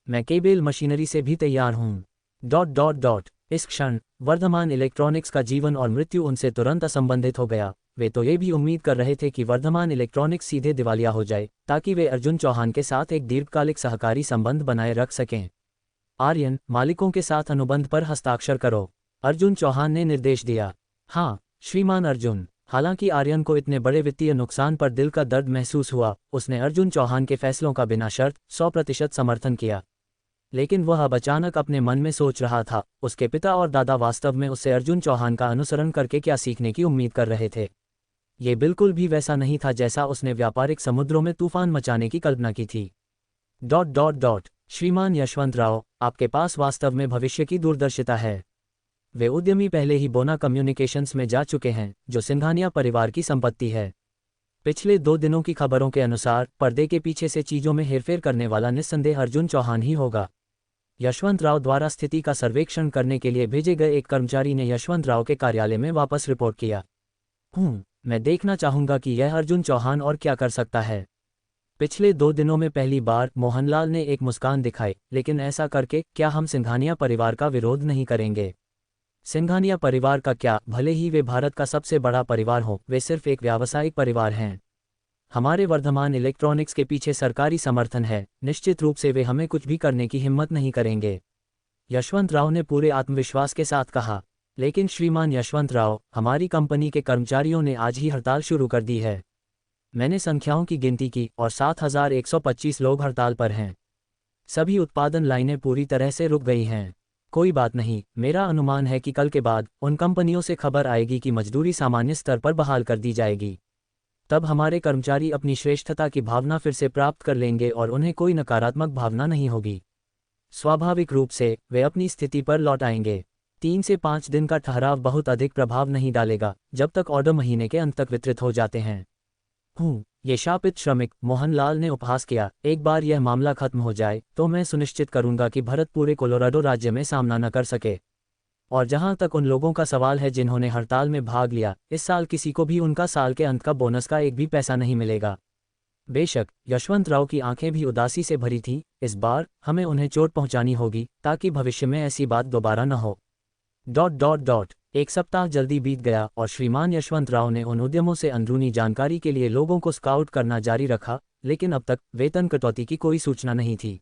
मैं केबल मशीनरी से भी तैयार हूँ। इस क्षण वर्धमान इलेक्ट्रॉनिक्स का जीवन और मृत्यु उनसे तुरंत असंबंधित हो गया। वे तो ये भी उम्मीद कर रहे थे कि वर्धमान इलेक्ट्रॉनिक्स सीधे दिवालिया हो जाए ताकि वे अर्जुन चौहान के साथ एक दीर्घकालिक सहकारी संबंध बनाए रख सकें। आर्यन, मालिकों के साथ अनुबंध पर हस्ताक्षर करो, अर्जुन चौहान ने निर्देश दिया। हाँ श्रीमान अर्जुन। हालांकि आर्यन को इतने बड़े वित्तीय नुकसान पर दिल का दर्द महसूस हुआ, उसने अर्जुन चौहान के फैसलों का बिना शर्त 100% समर्थन किया। लेकिन वह अब अचानक अपने मन में सोच रहा था, उसके पिता और दादा वास्तव में उससे अर्जुन चौहान का अनुसरण करके क्या सीखने की उम्मीद कर रहे थे। ये बिल्कुल भी वैसा नहीं था जैसा उसने व्यापारिक समुद्रों में तूफान मचाने की कल्पना की थी। श्रीमान यशवंत राव, आपके पास वास्तव में भविष्य की दूरदर्शिता है। वे उद्यमी पहले ही बोना कम्युनिकेशंस में जा चुके हैं, जो सिंघानिया परिवार की संपत्ति है। पिछले 2 दिनों की खबरों के अनुसार पर्दे के पीछे से चीजों में हेरफेर करने वाला निस्संदेह अर्जुन चौहान ही होगा। यशवंत राव द्वारा स्थिति का सर्वेक्षण करने के लिए भेजे गए एक कर्मचारी ने यशवंत राव के कार्यालय में वापस रिपोर्ट किया। मैं देखना चाहूंगा कि यह अर्जुन चौहान और क्या कर सकता है। पिछले 2 दिनों में पहली बार मोहनलाल ने एक मुस्कान दिखाई, लेकिन ऐसा करके क्या हम सिंघानिया परिवार का विरोध नहीं करेंगे? सिंघानिया परिवार का क्या, भले ही वे भारत का सबसे बड़ा परिवार हो, वे सिर्फ एक व्यावसायिक परिवार हैं। हमारे वर्धमान इलेक्ट्रॉनिक्स के पीछे सरकारी समर्थन है, निश्चित रूप से वे हमें कुछ भी करने की हिम्मत नहीं करेंगे, यशवंत राव ने पूरे आत्मविश्वास के साथ कहा। लेकिन श्रीमान यशवंत राव, हमारी कंपनी के कर्मचारियों ने आज ही हड़ताल शुरू कर दी है। मैंने संख्याओं की गिनती की और 7,125 लोग हड़ताल पर हैं। सभी उत्पादन लाइनें पूरी तरह से रुक गई हैं। कोई बात नहीं, मेरा अनुमान है कि कल के बाद उन कंपनियों से खबर आएगी कि मजदूरी सामान्य स्तर पर बहाल कर दी जाएगी। तब हमारे कर्मचारी अपनी श्रेष्ठता की भावना फिर से प्राप्त कर लेंगे और उन्हें कोई नकारात्मक भावना नहीं होगी। स्वाभाविक रूप से वे अपनी स्थिति पर लौट आएंगे। 3 से 5 दिन का ठहराव बहुत अधिक प्रभाव नहीं डालेगा, जब तक ऑर्डर महीने के अंत तक वितरित हो जाते हैं। ये शापित श्रमिक, मोहनलाल ने उपहास किया। एक बार यह मामला खत्म हो जाए तो मैं सुनिश्चित करूंगा कि भरत पूरे कोलोराडो राज्य में सामना न कर सके। और जहां तक उन लोगों का सवाल है जिन्होंने हड़ताल में भाग लिया, इस साल किसी को भी उनका साल के अंत का बोनस का एक भी पैसा नहीं मिलेगा। बेशक यशवंत राव की आंखें भी उदासी से भरी थीं। इस बार हमें उन्हें चोट पहुंचानी होगी ताकि भविष्य में ऐसी बात दोबारा न हो। एक सप्ताह जल्दी बीत गया और श्रीमान यशवंत राव ने उन उद्यमों से अंदरूनी जानकारी के लिए लोगों को स्काउट करना जारी रखा, लेकिन अब तक वेतन कटौती की कोई सूचना नहीं थी।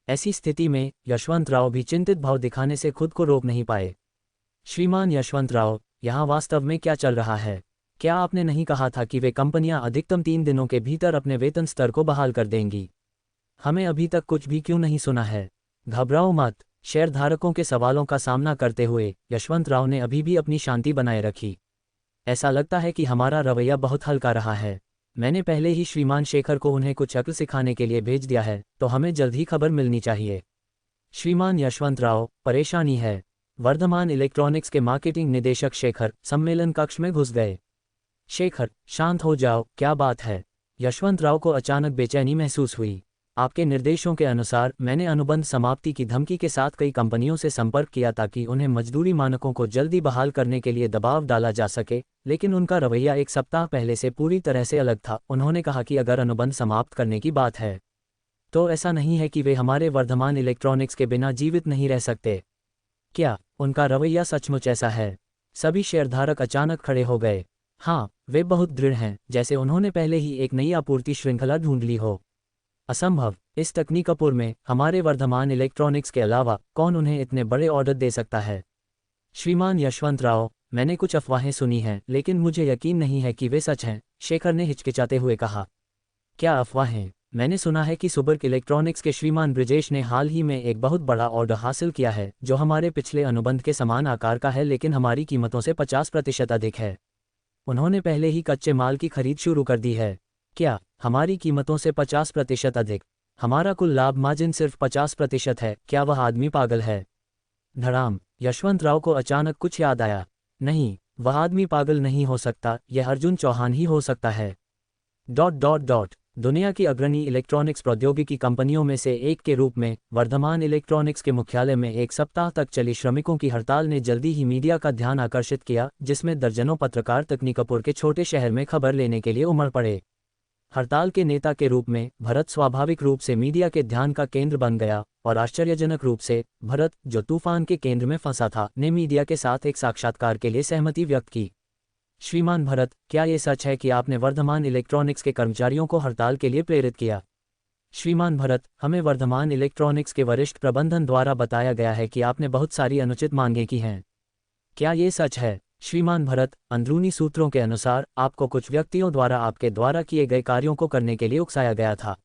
ऐसी स्थिति में यशवंत राव भी चिंतित भाव दिखाने से खुद को रोक नहीं पाए। श्रीमान यशवंत राव, यहाँ वास्तव में क्या चल रहा है? क्या आपने नहीं कहा था कि वे कंपनियां अधिकतम 3 दिनों के भीतर अपने वेतन स्तर को बहाल कर देंगी? हमें अभी तक कुछ भी क्यों नहीं सुना है? घबराओ मत। शेयरधारकों के सवालों का सामना करते हुए यशवंत राव ने अभी भी अपनी शांति बनाए रखी। ऐसा लगता है कि हमारा रवैया बहुत हल्का रहा है। मैंने पहले ही श्रीमान शेखर को उन्हें कुछ अक्ल सिखाने के लिए भेज दिया है, तो हमें जल्द ही खबर मिलनी चाहिए। श्रीमान यशवंत राव, परेशानी है। वर्धमान इलेक्ट्रॉनिक्स के मार्केटिंग निदेशक शेखर सम्मेलन कक्ष में घुस गए। शेखर, शांत हो जाओ, क्या बात है? यशवंत राव को अचानक बेचैनी महसूस हुई। आपके निर्देशों के अनुसार मैंने अनुबंध समाप्ति की धमकी के साथ कई कंपनियों से संपर्क किया ताकि उन्हें मजदूरी मानकों को जल्दी बहाल करने के लिए दबाव डाला जा सके, लेकिन उनका रवैया एक सप्ताह पहले से पूरी तरह से अलग था। उन्होंने कहा कि अगर अनुबंध समाप्त करने की बात है तो ऐसा नहीं है कि वे हमारे वर्धमान इलेक्ट्रॉनिक्स के बिना जीवित नहीं रह सकते। क्या उनका रवैया सचमुच ऐसा है? सभी शेयरधारक अचानक खड़े हो गए। हाँ, वे बहुत दृढ़ हैं, जैसे उन्होंने पहले ही एक नई आपूर्ति श्रृंखला ढूंढ ली हो। असंभव। इस तकनीकपुर में हमारे वर्धमान इलेक्ट्रॉनिक्स के अलावा कौन उन्हें इतने बड़े ऑर्डर दे सकता है? श्रीमान यशवंत राव, मैंने कुछ अफवाहें सुनी हैं, लेकिन मुझे यकीन नहीं है कि वे सच हैं, शेखर ने हिचकिचाते हुए कहा। क्या अफवाहें? मैंने सुना है कि सुबर्क इलेक्ट्रॉनिक्स के श्रीमान ब्रिजेश ने हाल ही में एक बहुत बड़ा ऑर्डर हासिल किया है, जो हमारे पिछले अनुबंध के समान आकार का है लेकिन हमारी कीमतों से 50% अधिक है। उन्होंने पहले ही कच्चे माल की खरीद शुरू कर दी है। क्या हमारी कीमतों से 50% अधिक? हमारा कुल लाभ मार्जिन सिर्फ 50% है। क्या वह आदमी पागल है? धड़ाम। यशवंत राव को अचानक कुछ याद आया। नहीं, वह आदमी पागल नहीं हो सकता, यह अर्जुन चौहान ही हो सकता है। दुनिया की अग्रणी इलेक्ट्रॉनिक्स प्रौद्योगिकी कंपनियों में से एक के रूप में वर्धमान इलेक्ट्रॉनिक्स के मुख्यालय में एक सप्ताह तक चली श्रमिकों की हड़ताल ने जल्दी ही मीडिया का ध्यान आकर्षित किया, जिसमें दर्जनों पत्रकार तकनीकपुर के छोटे शहर में खबर लेने के लिए उमड़ पड़े। हड़ताल के नेता के रूप में भरत स्वाभाविक रूप से मीडिया के ध्यान का केंद्र बन गया, और आश्चर्यजनक रूप से भरत, जो तूफान के केंद्र में फंसा था, ने मीडिया के साथ एक साक्षात्कार के लिए सहमति व्यक्त की। श्रीमान भरत, क्या ये सच है कि आपने वर्धमान इलेक्ट्रॉनिक्स के कर्मचारियों को हड़ताल के लिए प्रेरित किया? श्रीमान भरत, हमें वर्धमान इलेक्ट्रॉनिक्स के वरिष्ठ प्रबंधन द्वारा बताया गया है कि आपने बहुत सारी अनुचित मांगें की हैं। क्या ये सच है? श्रीमान भरत, अंदरूनी सूत्रों के अनुसार आपको कुछ व्यक्तियों द्वारा आपके द्वारा किए गए कार्यों को करने के लिए उकसाया गया था।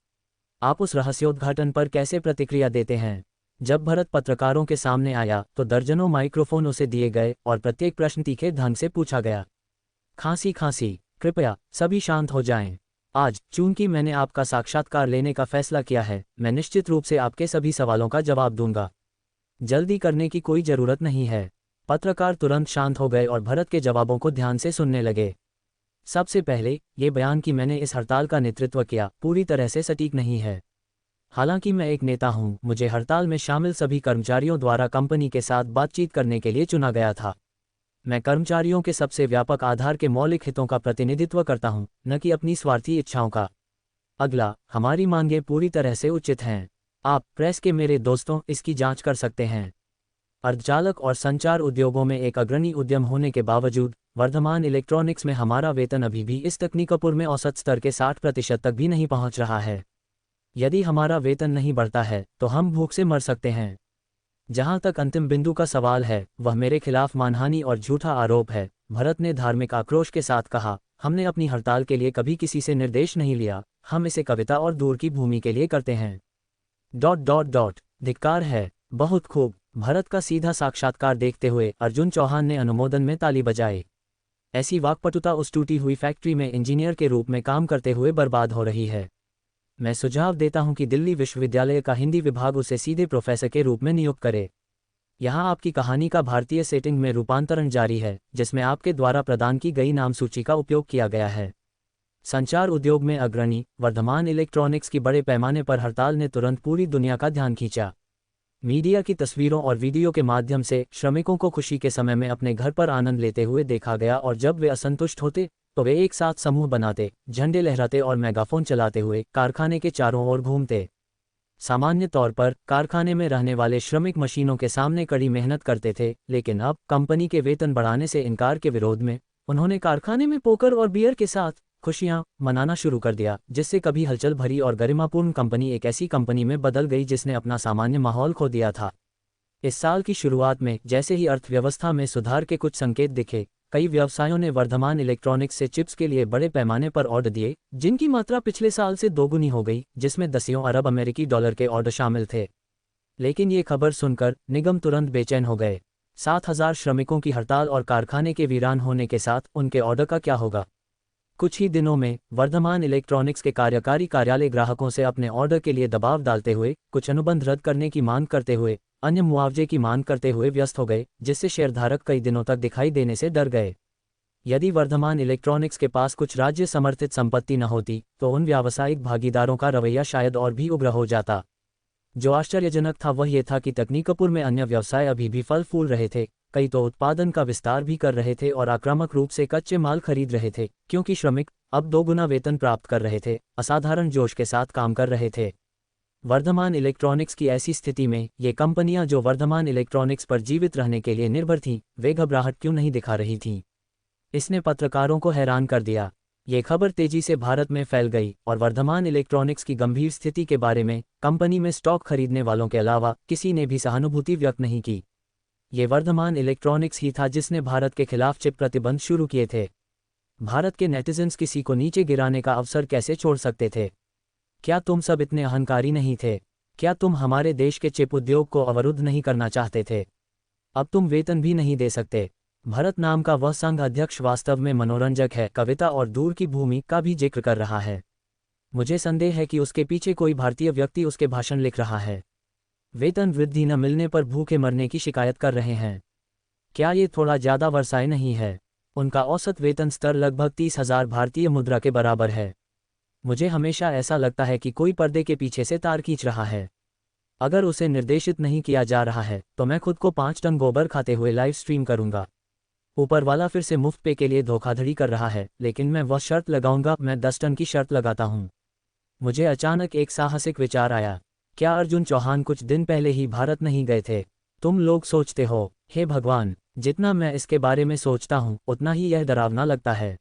आप उस रहस्योद्घाटन पर कैसे प्रतिक्रिया देते हैं? जब भरत पत्रकारों के सामने आया तो दर्जनों माइक्रोफोन उसे दिए गए और प्रत्येक प्रश्न तीखे ढंग से पूछा गया। खांसी, कृपया सभी शांत हो जाएं। आज चूंकि मैंने आपका साक्षात्कार लेने का फैसला किया है, मैं निश्चित रूप से आपके सभी सवालों का जवाब दूंगा। जल्दी करने की कोई जरूरत नहीं है। पत्रकार तुरंत शांत हो गए और भरत के जवाबों को ध्यान से सुनने लगे। सबसे पहले, ये बयान कि मैंने इस हड़ताल का नेतृत्व किया पूरी तरह से सटीक नहीं है। हालांकि मैं एक नेता हूं, मुझे हड़ताल में शामिल सभी कर्मचारियों द्वारा कंपनी के साथ बातचीत करने के लिए चुना गया था। मैं कर्मचारियों के सबसे व्यापक आधार के मौलिक हितों का प्रतिनिधित्व करता हूं, न कि अपनी स्वार्थी इच्छाओं का। अगला, हमारी मांगें पूरी तरह से उचित हैं। आप, प्रेस के मेरे दोस्तों, इसकी जांच कर सकते हैं। अर्धचालक और संचार उद्योगों में एक अग्रणी उद्यम होने के बावजूद वर्धमान इलेक्ट्रॉनिक्स में हमारा वेतन अभी भी इस तकनीकपुर में औसत स्तर के 60% तक भी नहीं पहुंच रहा है। यदि हमारा वेतन नहीं बढ़ता है तो हम भूख से मर सकते हैं। जहां तक अंतिम बिंदु का सवाल है, वह मेरे खिलाफ मानहानि और झूठा आरोप है, भरत ने धार्मिक आक्रोश के साथ कहा। हमने अपनी हड़ताल के लिए कभी किसी से निर्देश नहीं लिया, हम इसे कविता और दूर की भूमि के लिए करते हैं। धिक्कार है। बहुत खूब। भरत का सीधा साक्षात्कार देखते हुए अर्जुन चौहान ने अनुमोदन में ताली बजाई। ऐसी वाक्पटुता उस टूटी हुई फैक्ट्री में इंजीनियर के रूप में काम करते हुए बर्बाद हो रही है। मैं सुझाव देता हूं कि दिल्ली विश्वविद्यालय का हिंदी विभाग उसे सीधे प्रोफेसर के रूप में नियुक्त करे। यहां आपकी कहानी का भारतीय सेटिंग में रूपांतरण जारी है, जिसमें आपके द्वारा प्रदान की गई नाम सूची का उपयोग किया गया है। संचार उद्योग में अग्रणी वर्धमान इलेक्ट्रॉनिक्स की बड़े पैमाने पर हड़ताल ने तुरंत पूरी दुनिया का ध्यान खींचा। मीडिया की तस्वीरों और वीडियो के माध्यम से श्रमिकों को खुशी के समय में अपने घर पर आनंद लेते हुए देखा गया, और जब वे असंतुष्ट होते तो वे एक साथ समूह बनाते, झंडे लहराते और मेगाफोन चलाते हुए कारखाने के चारों ओर घूमते। सामान्य तौर पर कारखाने में रहने वाले श्रमिक मशीनों के सामने कड़ी मेहनत करते थे, लेकिन अब कंपनी के वेतन बढ़ाने से इनकार के विरोध में उन्होंने कारखाने में पोकर और बियर के साथ खुशियां मनाना शुरू कर दिया, जिससे कभी हलचल भरी और गरिमापूर्ण कंपनी एक ऐसी कंपनी में बदल गई जिसने अपना सामान्य माहौल खो दिया था। इस साल की शुरुआत में जैसे ही अर्थव्यवस्था में सुधार के कुछ संकेत दिखे, कई व्यवसायों ने वर्धमान इलेक्ट्रॉनिक्स से चिप्स के लिए बड़े पैमाने पर ऑर्डर दिए, जिनकी मात्रा पिछले साल से दोगुनी हो गई, जिसमें दसियों अरब अमेरिकी डॉलर के ऑर्डर शामिल थे। लेकिन ये खबर सुनकर निगम तुरंत बेचैन हो गए। 7,000 श्रमिकों की हड़ताल और कारखाने के वीरान होने के साथ उनके ऑर्डर का क्या होगा? कुछ ही दिनों में वर्धमान इलेक्ट्रॉनिक्स के कार्यकारी कार्यालय ग्राहकों से अपने ऑर्डर के लिए दबाव डालते हुए, कुछ अनुबंध रद्द करने की मांग करते हुए, अन्य मुआवजे की मांग करते हुए व्यस्त हो गए, जिससे शेयरधारक कई दिनों तक दिखाई देने से डर गए। यदि वर्धमान इलेक्ट्रॉनिक्स के पास कुछ राज्य समर्थित संपत्ति न होती तो उन व्यावसायिक भागीदारों का रवैया शायद और भी उग्र हो जाता। जो आश्चर्यजनक था वह यह था कि तकनीकपुर में अन्य व्यवसाय अभी भी फल फूल रहे थे, कई तो उत्पादन का विस्तार भी कर रहे थे और आक्रामक रूप से कच्चे माल खरीद रहे थे, क्योंकि श्रमिक अब 2 गुना वेतन प्राप्त कर रहे थे, असाधारण जोश के साथ काम कर रहे थे। वर्धमान इलेक्ट्रॉनिक्स की ऐसी स्थिति में ये कंपनियां जो वर्धमान इलेक्ट्रॉनिक्स पर जीवित रहने के लिए निर्भर थीं, वे घबराहट क्यों नहीं दिखा रही थीं? इसने पत्रकारों को हैरान कर दिया। ये खबर तेजी से भारत में फैल गई और वर्धमान इलेक्ट्रॉनिक्स की गंभीर स्थिति के बारे में कंपनी में स्टॉक खरीदने वालों के अलावा किसी ने भी सहानुभूति व्यक्त नहीं की। ये वर्धमान इलेक्ट्रॉनिक्स ही था जिसने भारत के खिलाफ चिप प्रतिबंध शुरू किए थे। भारत के नेटिजन्स किसी को नीचे गिराने का अवसर कैसे छोड़ सकते थे? क्या तुम सब इतने अहंकारी नहीं थे? क्या तुम हमारे देश के चिप उद्योग को अवरुद्ध नहीं करना चाहते थे? अब तुम वेतन भी नहीं दे सकते। भरत नाम का वह संघ अध्यक्ष वास्तव में मनोरंजक है, कविता और दूर की भूमि का भी जिक्र कर रहा है। मुझे संदेह है कि उसके पीछे कोई भारतीय व्यक्ति उसके भाषण लिख रहा है। वेतन वृद्धि न मिलने पर भूखे मरने की शिकायत कर रहे हैं। क्या ये थोड़ा ज़्यादा वर्षाए नहीं है? उनका औसत वेतन स्तर लगभग 30,000 भारतीय मुद्रा के बराबर है। मुझे हमेशा ऐसा लगता है कि कोई पर्दे के पीछे से तार खींच रहा है। अगर उसे निर्देशित नहीं किया जा रहा है तो मैं खुद को 5 टन गोबर खाते हुए लाइव स्ट्रीम करूंगा। ऊपर वाला फिर से मुफ्त पे के लिए धोखाधड़ी कर रहा है, लेकिन मैं वह शर्त लगाऊंगा, मैं 10 टन की शर्त लगाता हूं। मुझे अचानक एक साहसिक विचार आया। क्या अर्जुन चौहान कुछ दिन पहले ही भारत नहीं गए थे? तुम लोग सोचते हो, हे भगवान, जितना मैं इसके बारे में सोचता हूं उतना ही यह डरावना लगता है।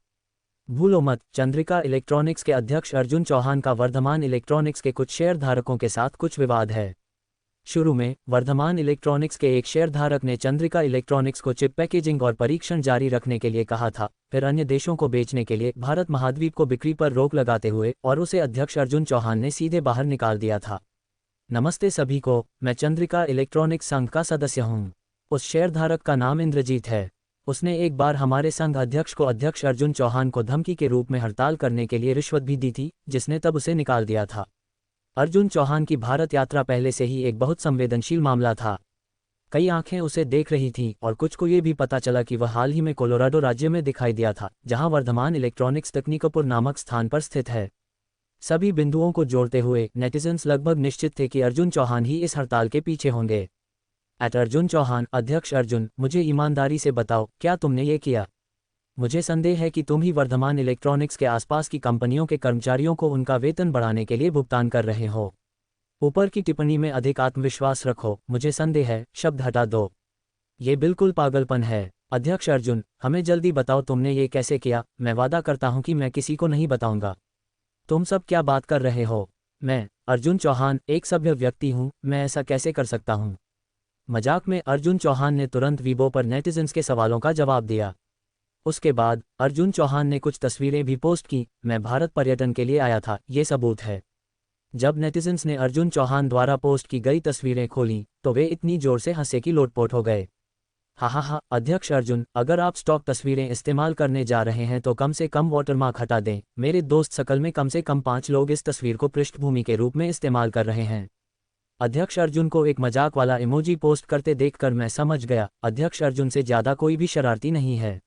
भूलो मत, चंद्रिका इलेक्ट्रॉनिक्स के अध्यक्ष अर्जुन चौहान का वर्धमान इलेक्ट्रॉनिक्स के कुछ शेयरधारकों के साथ कुछ विवाद है। शुरू में वर्धमान इलेक्ट्रॉनिक्स के एक शेयरधारक ने चंद्रिका इलेक्ट्रॉनिक्स को चिप पैकेजिंग और परीक्षण जारी रखने के लिए कहा था, फिर अन्य देशों को बेचने के लिए भारत महाद्वीप को बिक्री पर रोक लगाते हुए और उसे अध्यक्ष अर्जुन चौहान ने सीधे बाहर निकाल दिया था। नमस्ते सभी को, मैं चंद्रिका इलेक्ट्रॉनिक्स संघ का सदस्य हूँ। उस शेयरधारक का नाम इंद्रजीत है। उसने एक बार हमारे संघ अध्यक्ष को अध्यक्ष अर्जुन चौहान को धमकी के रूप में हड़ताल करने के लिए रिश्वत भी दी थी, जिसने तब उसे निकाल दिया था। अर्जुन चौहान की भारत यात्रा पहले से ही एक बहुत संवेदनशील मामला था। कई आंखें उसे देख रही थीं और कुछ को ये भी पता चला कि वह हाल ही में कोलोराडो राज्य में दिखाई दिया था, जहां वर्धमान इलेक्ट्रॉनिक्स तकनीकपुर नामक स्थान पर स्थित है। सभी बिंदुओं को जोड़ते हुए नेटिजन्स लगभग निश्चित थे कि अर्जुन चौहान ही इस हड़ताल के पीछे होंगे। अर्जुन चौहान, अध्यक्ष अर्जुन, मुझे ईमानदारी से बताओ, क्या तुमने ये किया? मुझे संदेह है कि तुम ही वर्धमान इलेक्ट्रॉनिक्स के आसपास की कंपनियों के कर्मचारियों को उनका वेतन बढ़ाने के लिए भुगतान कर रहे हो। ऊपर की टिप्पणी में अधिक आत्मविश्वास रखो, मुझे संदेह है, शब्द हटा दो। ये बिल्कुल पागलपन है। अध्यक्ष अर्जुन, हमें जल्दी बताओ तुमने ये कैसे किया। मैं वादा करता हूं कि मैं किसी को नहीं बताऊंगा। तुम सब क्या बात कर रहे हो? मैं, अर्जुन चौहान, एक सभ्य व्यक्ति हूं, मैं ऐसा कैसे कर सकता हूं? मजाक में अर्जुन चौहान ने तुरंत वीबो पर नेटिजन्स के सवालों का जवाब दिया। उसके बाद अर्जुन चौहान ने कुछ तस्वीरें भी पोस्ट की। मैं भारत पर्यटन के लिए आया था, ये सबूत है। जब नेटिजन्स ने अर्जुन चौहान द्वारा पोस्ट की गई तस्वीरें खोलीं तो वे इतनी जोर से हंसे कि लोटपोट हो गए। हा, अध्यक्ष अर्जुन, अगर आप स्टॉक तस्वीरें इस्तेमाल करने जा रहे हैं तो कम से कम वाटरमार्क हटा दें। मेरे दोस्त सर्कल में कम से कम 5 लोग इस तस्वीर को पृष्ठभूमि के रूप में इस्तेमाल कर रहे हैं। अध्यक्ष अर्जुन को एक मजाक वाला इमोजी पोस्ट करते देखकर मैं समझ गया, अध्यक्ष अर्जुन से ज़्यादा कोई भी शरारती नहीं है।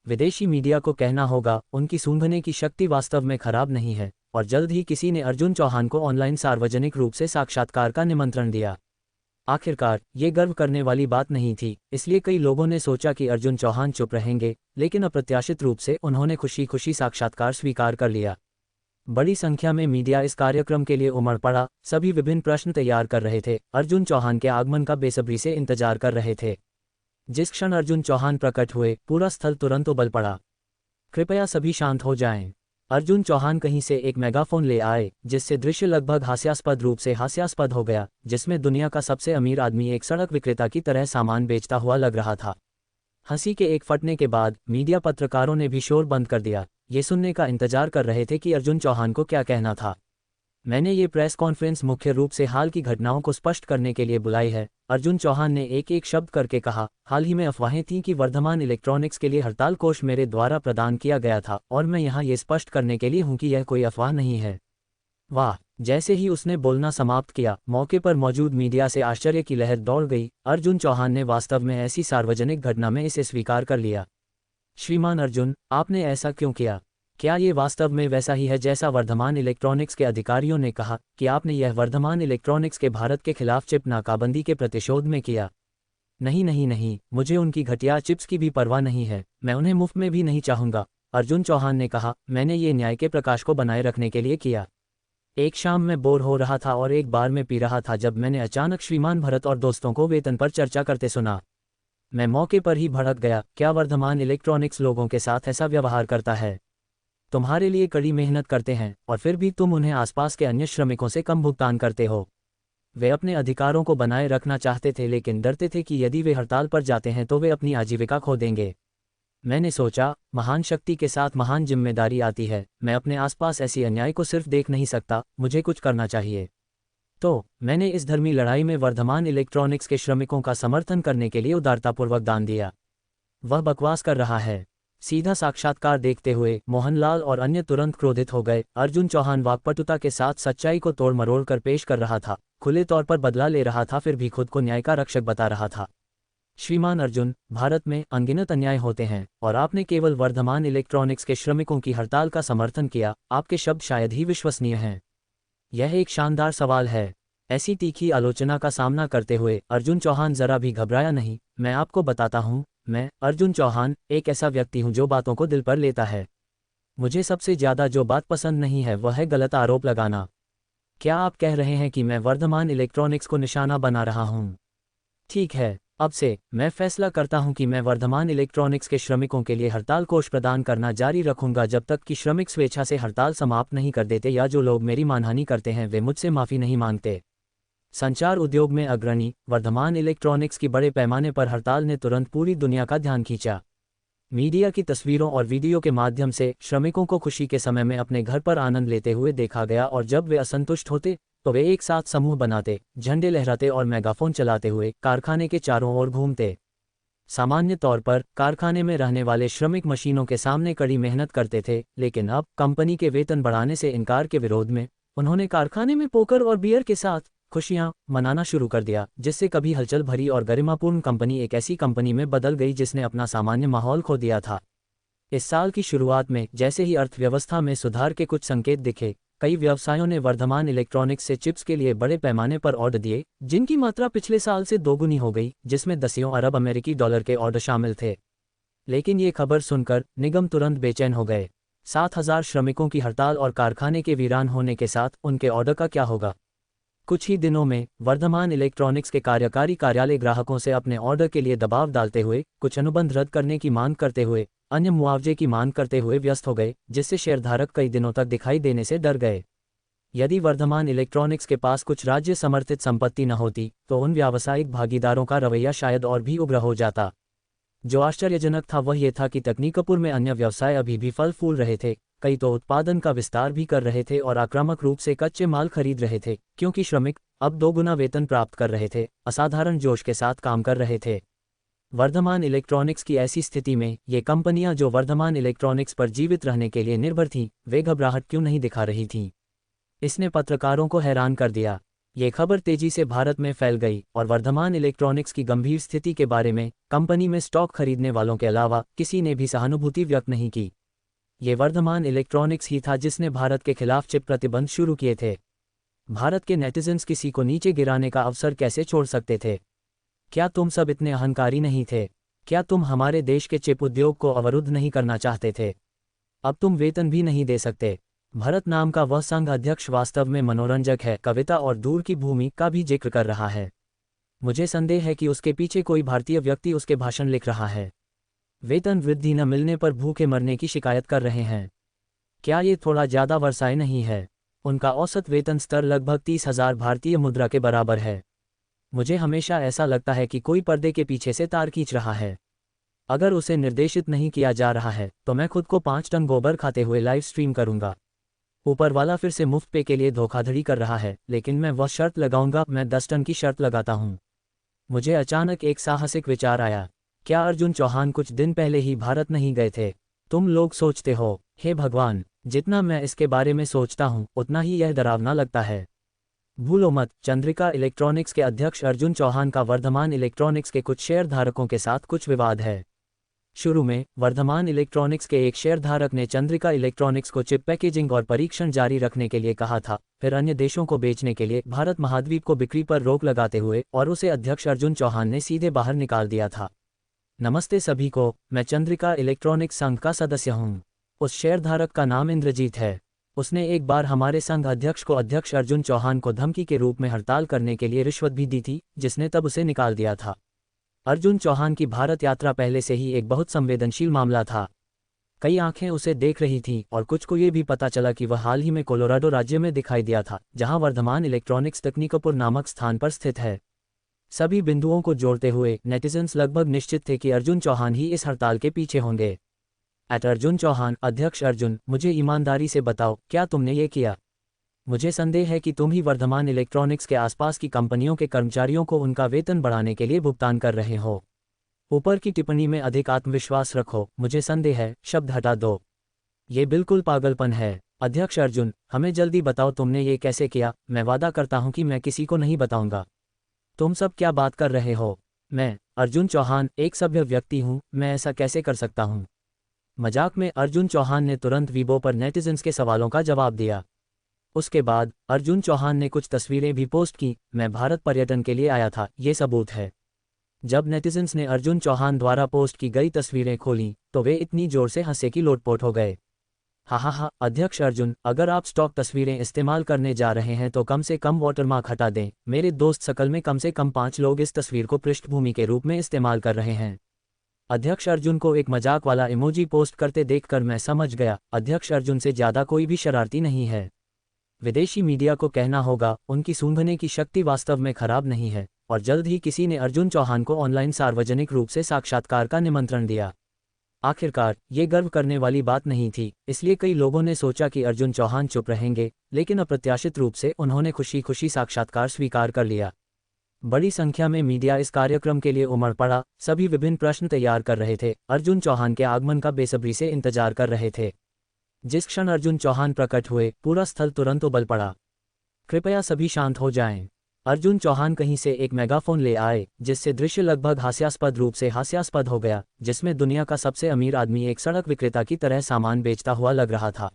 विदेशी मीडिया को कहना होगा, उनकी सूंघने की शक्ति वास्तव में खराब नहीं है। और जल्द ही किसी ने अर्जुन चौहान को ऑनलाइन सार्वजनिक रूप से साक्षात्कार का निमंत्रण दिया। आखिरकार ये गर्व करने वाली बात नहीं थी, इसलिए कई लोगों ने सोचा कि अर्जुन चौहान चुप रहेंगे, लेकिन अप्रत्याशित रूप से उन्होंने खुशी खुशी साक्षात्कार स्वीकार कर लिया। बड़ी संख्या में मीडिया इस कार्यक्रम के लिए उमड़ पड़ा, सभी विभिन्न प्रश्न तैयार कर रहे थे, अर्जुन चौहान के आगमन का बेसब्री से इंतजार कर रहे थे। जिस क्षण अर्जुन चौहान प्रकट हुए, पूरा स्थल तुरंत उबल पड़ा। कृपया सभी शांत हो जाएं। अर्जुन चौहान कहीं से एक मेगाफोन ले आए, जिससे दृश्य लगभग हास्यास्पद रूप से हास्यास्पद हो गया, जिसमें दुनिया का सबसे अमीर आदमी एक सड़क विक्रेता की तरह सामान बेचता हुआ लग रहा था। हंसी के एक फटने के बाद मीडिया पत्रकारों ने भी शोर बंद कर दिया, ये सुनने का इंतजार कर रहे थे कि अर्जुन चौहान को क्या कहना था। मैंने ये प्रेस कॉन्फ्रेंस मुख्य रूप से हाल की घटनाओं को स्पष्ट करने के लिए बुलाई है, अर्जुन चौहान ने एक एक शब्द करके कहा। हाल ही में अफवाहें थीं कि वर्धमान इलेक्ट्रॉनिक्स के लिए हड़ताल कोष मेरे द्वारा प्रदान किया गया था, और मैं यहाँ ये स्पष्ट करने के लिए हूँ कि यह कोई अफवाह नहीं है। वाह! जैसे ही उसने बोलना समाप्त किया, मौके पर मौजूद मीडिया से आश्चर्य की लहर दौड़ गई। अर्जुन चौहान ने वास्तव में ऐसी सार्वजनिक घटना में इसे स्वीकार कर लिया। श्रीमान अर्जुन, आपने ऐसा क्यों किया? क्या ये वास्तव में वैसा ही है जैसा वर्धमान इलेक्ट्रॉनिक्स के अधिकारियों ने कहा कि आपने यह वर्धमान इलेक्ट्रॉनिक्स के भारत के खिलाफ चिप नाकाबंदी के प्रतिशोध में किया? नहीं नहीं नहीं, मुझे उनकी घटिया चिप्स की भी परवाह नहीं है, मैं उन्हें मुफ्त में भी नहीं चाहूँगा, अर्जुन चौहान ने कहा। मैंने ये न्याय के प्रकाश को बनाए रखने के लिए किया। एक शाम में बोर हो रहा था और एक बार में पी रहा था जब मैंने अचानक श्रीमान भरत और दोस्तों को वेतन पर चर्चा करते सुना। मैं मौके पर ही भड़क गया। क्या वर्धमान इलेक्ट्रॉनिक्स लोगों के साथ ऐसा व्यवहार करता है? तुम्हारे लिए कड़ी मेहनत करते हैं और फिर भी तुम उन्हें आसपास के अन्य श्रमिकों से कम भुगतान करते हो। वे अपने अधिकारों को बनाए रखना चाहते थे, लेकिन डरते थे कि यदि वे हड़ताल पर जाते हैं तो वे अपनी आजीविका खो देंगे। मैंने सोचा, महान शक्ति के साथ महान जिम्मेदारी आती है, मैं अपने आसपास ऐसी अन्याय को सिर्फ देख नहीं सकता, मुझे कुछ करना चाहिए। तो मैंने इस धर्मी लड़ाई में वर्धमान इलेक्ट्रॉनिक्स के श्रमिकों का समर्थन करने के लिए उदारतापूर्वक दान दिया। वह बकवास कर रहा है। सीधा साक्षात्कार देखते हुए मोहनलाल और अन्य तुरंत क्रोधित हो गए। अर्जुन चौहान वाकपटुता के साथ सच्चाई को तोड़ मरोड़ कर पेश कर रहा था, खुले तौर पर बदला ले रहा था, फिर भी खुद को न्याय का रक्षक बता रहा था। श्रीमान अर्जुन, भारत में अनगिनत अन्याय होते हैं और आपने केवल वर्धमान इलेक्ट्रॉनिक्स के श्रमिकों की हड़ताल का समर्थन किया। आपके शब्द शायद ही विश्वसनीय हैं। यह एक शानदार सवाल है। ऐसी तीखी आलोचना का सामना करते हुए अर्जुन चौहान जरा भी घबराया नहीं। मैं आपको बताता हूँ, मैं अर्जुन चौहान एक ऐसा व्यक्ति हूँ जो बातों को दिल पर लेता है। मुझे सबसे ज्यादा जो बात पसंद नहीं है वह है गलत आरोप लगाना। क्या आप कह रहे हैं कि मैं वर्धमान इलेक्ट्रॉनिक्स को निशाना बना रहा हूँ? ठीक है, अब से मैं फैसला करता हूं कि मैं वर्धमान इलेक्ट्रॉनिक्स के श्रमिकों के लिए हड़ताल कोष प्रदान करना जारी रखूंगा जब तक कि श्रमिक स्वेच्छा से हड़ताल समाप्त नहीं कर देते या जो लोग मेरी मानहानि करते हैं वे मुझसे माफ़ी नहीं मांगते। संचार उद्योग में अग्रणी वर्धमान इलेक्ट्रॉनिक्स की बड़े पैमाने पर हड़ताल ने तुरंत पूरी दुनिया का ध्यान खींचा। मीडिया की तस्वीरों और वीडियो के माध्यम से श्रमिकों को खुशी के समय में अपने घर पर आनंद लेते हुए देखा गया, और जब वे असंतुष्ट होते तो वे एक साथ समूह बनाते, झंडे लहराते और मेगाफोन चलाते हुए कारखाने के चारों ओर घूमते। सामान्य तौर पर कारखाने में रहने वाले श्रमिक मशीनों के सामने कड़ी मेहनत करते थे, लेकिन अब कंपनी के वेतन बढ़ाने से इनकार के विरोध में उन्होंने कारखाने में पोकर और बियर के साथ खुशियां मनाना शुरू कर दिया, जिससे कभी हलचल भरी और गरिमापूर्ण कंपनी एक ऐसी कंपनी में बदल गई जिसने अपना सामान्य माहौल खो दिया था। इस साल की शुरुआत में जैसे ही अर्थव्यवस्था में सुधार के कुछ संकेत दिखे, कई व्यवसायों ने वर्धमान इलेक्ट्रॉनिक्स से चिप्स के लिए बड़े पैमाने पर ऑर्डर दिए, जिनकी मात्रा पिछले साल से दोगुनी हो गई, जिसमें दसियों अरब अमेरिकी डॉलर के ऑर्डर शामिल थे। लेकिन ये खबर सुनकर निगम तुरंत बेचैन हो गए। 7,000 श्रमिकों की हड़ताल और कारखाने के वीरान होने के साथ उनके ऑर्डर का क्या होगा? कुछ ही दिनों में वर्धमान इलेक्ट्रॉनिक्स के कार्यकारी कार्यालय ग्राहकों से अपने ऑर्डर के लिए दबाव डालते हुए, कुछ अनुबंध रद्द करने की मांग करते हुए, अन्य मुआवजे की मांग करते हुए व्यस्त हो गए, जिससे शेयरधारक कई दिनों तक दिखाई देने से डर गए। यदि वर्धमान इलेक्ट्रॉनिक्स के पास कुछ राज्य समर्थित संपत्ति न होती तो उन व्यावसायिक भागीदारों का रवैया शायद और भी उग्र हो जाता। जो आश्चर्यजनक था वह यह था कि तकनीकपुर में अन्य व्यवसाय अभी भी फल फूल रहे थे, कई तो उत्पादन का विस्तार भी कर रहे थे और आक्रामक रूप से कच्चे माल खरीद रहे थे, क्योंकि श्रमिक अब 2 गुना वेतन प्राप्त कर रहे थे, असाधारण जोश के साथ काम कर रहे थे। वर्धमान इलेक्ट्रॉनिक्स की ऐसी स्थिति में ये कंपनियां जो वर्धमान इलेक्ट्रॉनिक्स पर जीवित रहने के लिए निर्भर थीं, वे घबराहट क्यों नहीं दिखा रही थीं? इसने पत्रकारों को हैरान कर दिया। ये खबर तेजी से भारत में फैल गई और वर्धमान इलेक्ट्रॉनिक्स की गंभीर स्थिति के बारे में कंपनी में स्टॉक खरीदने वालों के अलावा किसी ने भी सहानुभूति व्यक्त नहीं की। ये वर्धमान इलेक्ट्रॉनिक्स ही था जिसने भारत के खिलाफ चिप प्रतिबंध शुरू किए थे। भारत के नेटिजन्स किसी को नीचे गिराने का अवसर कैसे छोड़ सकते थे? क्या तुम सब इतने अहंकारी नहीं थे? क्या तुम हमारे देश के चिप उद्योग को अवरुद्ध नहीं करना चाहते थे? अब तुम वेतन भी नहीं दे सकते। भरत नाम का वह संघ अध्यक्ष वास्तव में मनोरंजक है, कविता और दूर की भूमि का भी जिक्र कर रहा है। मुझे संदेह है कि उसके पीछे कोई भारतीय व्यक्ति उसके भाषण लिख रहा है। वेतन वृद्धि न मिलने पर भूखे मरने की शिकायत कर रहे हैं। क्या ये थोड़ा ज़्यादा वर्षाए नहीं है? उनका औसत वेतन स्तर लगभग 30,000 भारतीय मुद्रा के बराबर है। मुझे हमेशा ऐसा लगता है कि कोई पर्दे के पीछे से तार खींच रहा है। अगर उसे निर्देशित नहीं किया जा रहा है तो मैं खुद को 5 टन गोबर खाते हुए लाइव स्ट्रीम करूंगा। ऊपर वाला फिर से मुफ्त पे के लिए धोखाधड़ी कर रहा है, लेकिन मैं वह शर्त लगाऊंगा, मैं 10 टन की शर्त लगाता हूं। मुझे अचानक एक साहसिक विचार आया। क्या अर्जुन चौहान कुछ दिन पहले ही भारत नहीं गए थे? तुम लोग सोचते हो, हे भगवान, जितना मैं इसके बारे में सोचता हूं उतना ही यह डरावना लगता है। भूलो मत, चंद्रिका इलेक्ट्रॉनिक्स के अध्यक्ष अर्जुन चौहान का वर्धमान इलेक्ट्रॉनिक्स के कुछ शेयरधारकों के साथ कुछ विवाद है। शुरू में वर्धमान इलेक्ट्रॉनिक्स के एक शेयरधारक ने चंद्रिका इलेक्ट्रॉनिक्स को चिप पैकेजिंग और परीक्षण जारी रखने के लिए कहा था, फिर अन्य देशों को बेचने के लिए भारत महाद्वीप को बिक्री पर रोक लगाते हुए और उसे अध्यक्ष अर्जुन चौहान ने सीधे बाहर निकाल दिया था। नमस्ते सभी को, मैं चंद्रिका इलेक्ट्रॉनिक्स संघ का सदस्य हूँ। उस शेयरधारक का नाम इंद्रजीत है। उसने एक बार हमारे संघ अध्यक्ष को अध्यक्ष अर्जुन चौहान को धमकी के रूप में हड़ताल करने के लिए रिश्वत भी दी थी, जिसने तब उसे निकाल दिया था। अर्जुन चौहान की भारत यात्रा पहले से ही एक बहुत संवेदनशील मामला था। कई आंखें उसे देख रही थीं और कुछ को ये भी पता चला कि वह हाल ही में कोलोराडो राज्य में दिखाई दिया था, जहां वर्धमान इलेक्ट्रॉनिक्स तकनीकपुर नामक स्थान पर स्थित है। सभी बिंदुओं को जोड़ते हुए नेटिजन्स लगभग निश्चित थे कि अर्जुन चौहान ही इस हड़ताल के पीछे होंगे। अर्जुन चौहान, अध्यक्ष अर्जुन, मुझे ईमानदारी से बताओ, क्या तुमने ये किया? मुझे संदेह है कि तुम ही वर्धमान इलेक्ट्रॉनिक्स के आसपास की कंपनियों के कर्मचारियों को उनका वेतन बढ़ाने के लिए भुगतान कर रहे हो। ऊपर की टिप्पणी में अधिक आत्मविश्वास रखो, मुझे संदेह है, शब्द हटा दो। ये बिल्कुल पागलपन है। अध्यक्ष अर्जुन, हमें जल्दी बताओ तुमने ये कैसे किया। मैं वादा करता हूं कि मैं किसी को नहीं बताऊंगा। तुम सब क्या बात कर रहे हो? मैं, अर्जुन चौहान, एक सभ्य व्यक्ति हूं, मैं ऐसा कैसे कर सकता हूं? मजाक में अर्जुन चौहान ने तुरंत वीबो पर नेटिजन्स के सवालों का जवाब दिया। उसके बाद अर्जुन चौहान ने कुछ तस्वीरें भी पोस्ट की। मैं भारत पर्यटन के लिए आया था, ये सबूत है। जब नेटिजन्स ने अर्जुन चौहान द्वारा पोस्ट की गई तस्वीरें खोलीं तो वे इतनी जोर से हंसे कि लोटपोट हो गए। हा, अध्यक्ष अर्जुन, अगर आप स्टॉक तस्वीरें इस्तेमाल करने जा रहे हैं तो कम से कम वाटरमार्क हटा दें। मेरे दोस्त सर्कल में कम से कम 5 लोग इस तस्वीर को पृष्ठभूमि के रूप में इस्तेमाल कर रहे हैं। अध्यक्ष अर्जुन को एक मजाक वाला इमोजी पोस्ट करते देखकर मैं समझ गया, अध्यक्ष अर्जुन से ज़्यादा कोई भी शरारती नहीं है। विदेशी मीडिया को कहना होगा, उनकी सूंघने की शक्ति वास्तव में खराब नहीं है। और जल्द ही किसी ने अर्जुन चौहान को ऑनलाइन सार्वजनिक रूप से साक्षात्कार का निमंत्रण दिया। आखिरकार ये गर्व करने वाली बात नहीं थी, इसलिए कई लोगों ने सोचा कि अर्जुन चौहान चुप रहेंगे, लेकिन अप्रत्याशित रूप से उन्होंने खुशी खुशी साक्षात्कार स्वीकार कर लिया। बड़ी संख्या में मीडिया इस कार्यक्रम के लिए उमड़ पड़ा। सभी विभिन्न प्रश्न तैयार कर रहे थे, अर्जुन चौहान के आगमन का बेसब्री से इंतजार कर रहे थे। जिस क्षण अर्जुन चौहान प्रकट हुए, पूरा स्थल तुरंत उबल पड़ा। कृपया सभी शांत हो जाएं। अर्जुन चौहान कहीं से एक मेगाफोन ले आए, जिससे दृश्य लगभग हास्यास्पद रूप से हास्यास्पद हो गया, जिसमें दुनिया का सबसे अमीर आदमी एक सड़क विक्रेता की तरह सामान बेचता हुआ लग रहा था।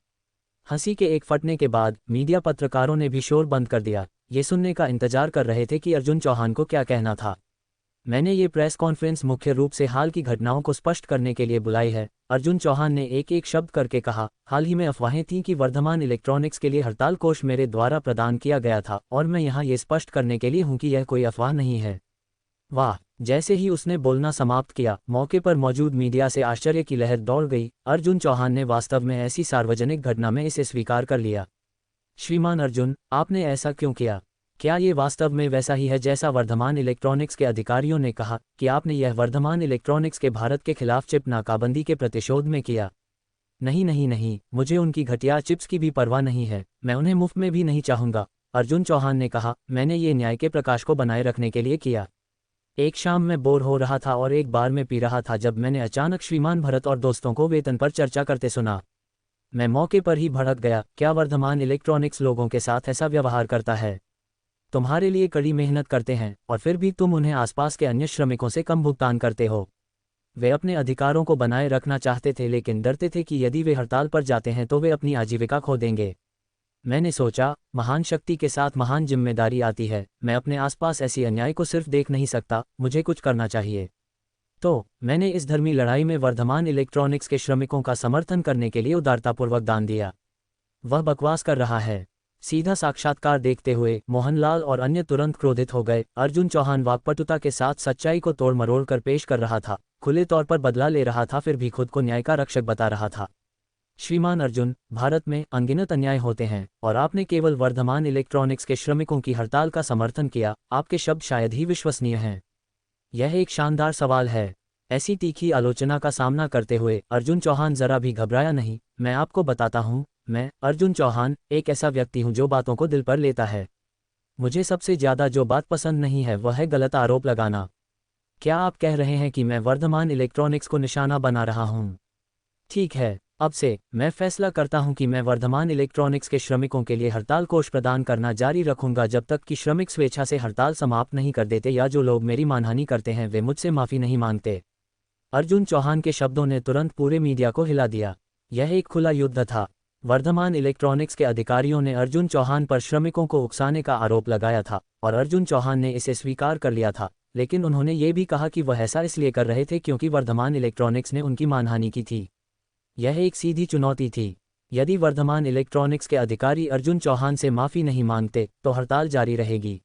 हंसी के एक फटने के बाद मीडिया पत्रकारों ने भी शोर बंद कर दिया। ये सुनने का इंतजार कर रहे थे कि अर्जुन चौहान को क्या कहना था। मैंने ये प्रेस कॉन्फ्रेंस मुख्य रूप से हाल की घटनाओं को स्पष्ट करने के लिए बुलाई है। अर्जुन चौहान ने एक एक शब्द करके कहा, हाल ही में अफवाहें थीं कि वर्धमान इलेक्ट्रॉनिक्स के लिए हड़ताल कोष मेरे द्वारा प्रदान किया गया था, और मैं यहाँ ये स्पष्ट करने के लिए हूँ कि यह कोई अफवाह नहीं है। वाह! जैसे ही उसने बोलना समाप्त किया, मौके पर मौजूद मीडिया से आश्चर्य की लहर दौड़ गई। अर्जुन चौहान ने वास्तव में ऐसी सार्वजनिक घटना में इसे स्वीकार कर लिया। श्रीमान अर्जुन, आपने ऐसा क्यों किया? क्या ये वास्तव में वैसा ही है जैसा वर्धमान इलेक्ट्रॉनिक्स के अधिकारियों ने कहा कि आपने यह वर्धमान इलेक्ट्रॉनिक्स के भारत के खिलाफ चिप नाकाबंदी के प्रतिशोध में किया? नहीं, मुझे उनकी घटिया चिप्स की भी परवाह नहीं है, मैं उन्हें मुफ्त में भी नहीं चाहूँगा। अर्जुन चौहान ने कहा, मैंने ये न्याय के प्रकाश को बनाए रखने के लिए किया। एक शाम में बोर हो रहा था और एक बार में पी रहा था जब मैंने अचानक श्रीमान भरत और दोस्तों को वेतन पर चर्चा करते सुना। मैं मौके पर ही भड़क गया। क्या वर्धमान इलेक्ट्रॉनिक्स लोगों के साथ ऐसा व्यवहार करता है? तुम्हारे लिए कड़ी मेहनत करते हैं और फिर भी तुम उन्हें आसपास के अन्य श्रमिकों से कम भुगतान करते हो। वे अपने अधिकारों को बनाए रखना चाहते थे, लेकिन डरते थे कि यदि वे हड़ताल पर जाते हैं तो वे अपनी आजीविका खो देंगे। मैंने सोचा, महान शक्ति के साथ महान जिम्मेदारी आती है। मैं अपने आसपास ऐसी अन्याय को सिर्फ देख नहीं सकता, मुझे कुछ करना चाहिए। तो मैंने इस धर्मी लड़ाई में वर्धमान इलेक्ट्रॉनिक्स के श्रमिकों का समर्थन करने के लिए उदारतापूर्वक दान दिया। वह बकवास कर रहा है। सीधा साक्षात्कार देखते हुए मोहनलाल और अन्य तुरंत क्रोधित हो गए। अर्जुन चौहान वाक्पटुता के साथ सच्चाई को तोड़ मरोड़ कर पेश कर रहा था, खुले तौर पर बदला ले रहा था, फिर भी खुद को न्याय का रक्षक बता रहा था। श्रीमान अर्जुन, भारत में अनगिनत अन्याय होते हैं और आपने केवल वर्धमान इलेक्ट्रॉनिक्स के श्रमिकों की हड़ताल का समर्थन किया। आपके शब्द शायद ही विश्वसनीय हैं। यह एक शानदार सवाल है। ऐसी तीखी आलोचना का सामना करते हुए अर्जुन चौहान जरा भी घबराया नहीं। मैं आपको बताता हूँ, मैं अर्जुन चौहान एक ऐसा व्यक्ति हूँ जो बातों को दिल पर लेता है। मुझे सबसे ज्यादा जो बात पसंद नहीं है वह है गलत आरोप लगाना। क्या आप कह रहे हैं कि मैं वर्धमान इलेक्ट्रॉनिक्स को निशाना बना रहा हूँ? ठीक है, अब से मैं फैसला करता हूं कि मैं वर्धमान इलेक्ट्रॉनिक्स के श्रमिकों के लिए हड़ताल कोष प्रदान करना जारी रखूंगा जब तक कि श्रमिक स्वेच्छा से हड़ताल समाप्त नहीं कर देते या जो लोग मेरी मानहानि करते हैं वे मुझसे माफी नहीं मांगते। अर्जुन चौहान के शब्दों ने तुरंत पूरे मीडिया को हिला दिया। यह एक खुला युद्ध था। वर्धमान इलेक्ट्रॉनिक्स के अधिकारियों ने अर्जुन चौहान पर श्रमिकों को उकसाने का आरोप लगाया था और अर्जुन चौहान ने इसे स्वीकार कर लिया था, लेकिन उन्होंने ये भी कहा कि वह ऐसा इसलिए कर रहे थे क्योंकि वर्धमान इलेक्ट्रॉनिक्स ने उनकी मानहानि की थी। यह एक सीधी चुनौती थी। यदि वर्धमान इलेक्ट्रॉनिक्स के अधिकारी अर्जुन चौहान से माफ़ी नहीं मांगते तो हड़ताल जारी रहेगी।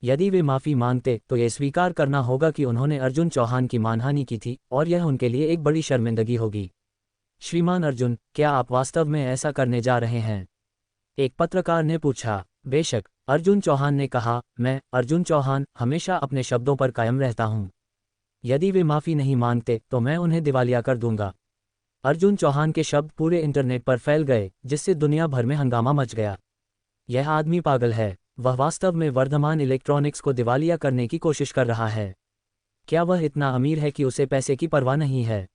यदि वे माफ़ी मांगते तो ये स्वीकार करना होगा कि उन्होंने अर्जुन चौहान की मानहानि की थी और यह उनके लिए एक बड़ी शर्मिंदगी होगी। श्रीमान अर्जुन, क्या आप वास्तव में ऐसा करने जा रहे हैं? एक पत्रकार ने पूछा। बेशक, अर्जुन चौहान ने कहा, मैं अर्जुन चौहान हमेशा अपने शब्दों पर कायम रहता हूं। यदि वे माफ़ी नहीं मांगते तो मैं उन्हें दिवालिया कर दूंगा। अर्जुन चौहान के शब्द पूरे इंटरनेट पर फैल गए, जिससे दुनिया भर में हंगामा मच गया। यह आदमी पागल है। वह वास्तव में वर्धमान इलेक्ट्रॉनिक्स को दिवालिया करने की कोशिश कर रहा है। क्या वह इतना अमीर है कि उसे पैसे की परवाह नहीं है?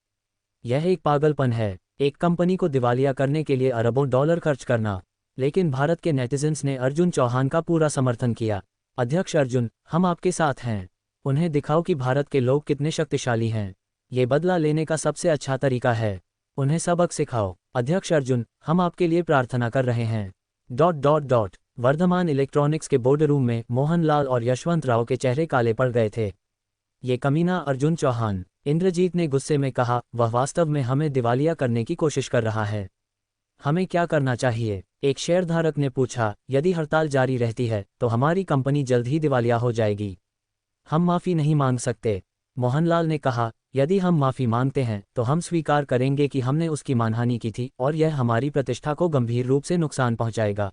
यह एक पागलपन है, एक कंपनी को दिवालिया करने के लिए अरबों डॉलर खर्च करना। लेकिन भारत के नेटिजन्स ने अर्जुन चौहान का पूरा समर्थन किया। अध्यक्ष अर्जुन, हम आपके साथ हैं। उन्हें दिखाओ कि भारत के लोग कितने शक्तिशाली हैं। ये बदला लेने का सबसे अच्छा तरीका है। उन्हें सबक सिखाओ। अध्यक्ष अर्जुन, हम आपके लिए प्रार्थना कर रहे हैं। वर्धमान इलेक्ट्रॉनिक्स के बोर्ड रूम में मोहनलाल और यशवंत राव के चेहरे काले पड़ गए थे। ये कमीना अर्जुन चौहान, इंद्रजीत ने गुस्से में कहा, वह वास्तव में हमें दिवालिया करने की कोशिश कर रहा है। हमें क्या करना चाहिए? एक शेयरधारक ने पूछा। यदि हड़ताल जारी रहती है तो हमारी कंपनी जल्द ही दिवालिया हो जाएगी। हम माफ़ी नहीं मांग सकते। मोहनलाल ने कहा, यदि हम माफ़ी मांगते हैं तो हम स्वीकार करेंगे कि हमने उसकी मानहानि की थी और यह हमारी प्रतिष्ठा को गंभीर रूप से नुकसान पहुंचाएगा।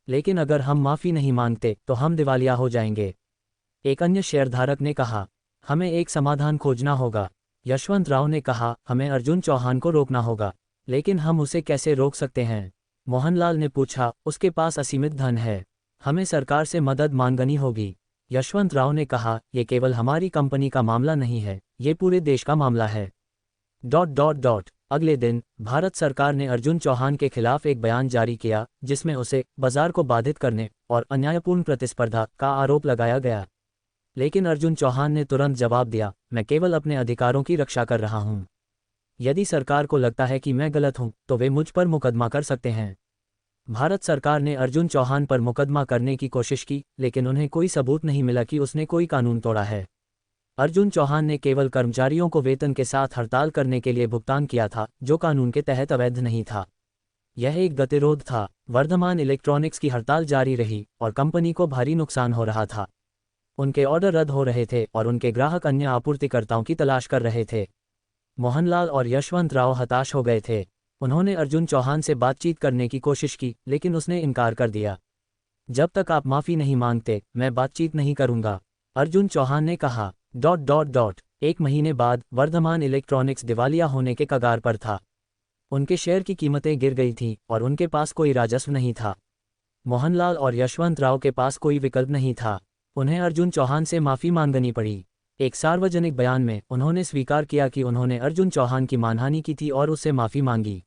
लेकिन अगर हम माफ़ी नहीं मांगते तो हम दिवालिया हो जाएंगे। एक अन्य शेयरधारक ने कहा, हमें एक समाधान खोजना होगा। यशवंत राव ने कहा, हमें अर्जुन चौहान को रोकना होगा। लेकिन हम उसे कैसे रोक सकते हैं? मोहनलाल ने पूछा, उसके पास असीमित धन है। हमें सरकार से मदद मांगनी होगी। यशवंत राव ने कहा, यह केवल हमारी कंपनी का मामला नहीं है, ये पूरे देश का मामला है। अगले दिन भारत सरकार ने अर्जुन चौहान के खिलाफ एक बयान जारी किया जिसमें उसे बाजार को बाधित करने और अन्यायपूर्ण प्रतिस्पर्धा का आरोप लगाया गया। लेकिन अर्जुन चौहान ने तुरंत जवाब दिया, मैं केवल अपने अधिकारों की रक्षा कर रहा हूं। यदि सरकार को लगता है कि मैं गलत हूं तो वे मुझ पर मुकदमा कर सकते हैं। भारत सरकार ने अर्जुन चौहान पर मुकदमा करने की कोशिश की, लेकिन उन्हें कोई सबूत नहीं मिला कि उसने कोई कानून तोड़ा है। अर्जुन चौहान ने केवल कर्मचारियों को वेतन के साथ हड़ताल करने के लिए भुगतान किया था, जो कानून के तहत अवैध नहीं था। यह एक गतिरोध था। वर्धमान इलेक्ट्रॉनिक्स की हड़ताल जारी रही और कंपनी को भारी नुकसान हो रहा था। उनके ऑर्डर रद्द हो रहे थे और उनके ग्राहक अन्य आपूर्तिकर्ताओं की तलाश कर रहे थे। मोहनलाल और यशवंत राव हताश हो गए थे। उन्होंने अर्जुन चौहान से बातचीत करने की कोशिश की, लेकिन उसने इनकार कर दिया। जब तक आप माफ़ी नहीं मांगते, मैं बातचीत नहीं करूंगा, अर्जुन चौहान ने कहा। एक महीने बाद वर्धमान इलेक्ट्रॉनिक्स दिवालिया होने के कगार पर था। उनके शेयर की कीमतें गिर गई थीं और उनके पास कोई राजस्व नहीं था। मोहनलाल और यशवंत राव के पास कोई विकल्प नहीं था। उन्हें अर्जुन चौहान से माफ़ी मांगनी पड़ी। एक सार्वजनिक बयान में उन्होंने स्वीकार किया कि उन्होंने अर्जुन चौहान की मानहानि की थी और उससे माफ़ी मांगी।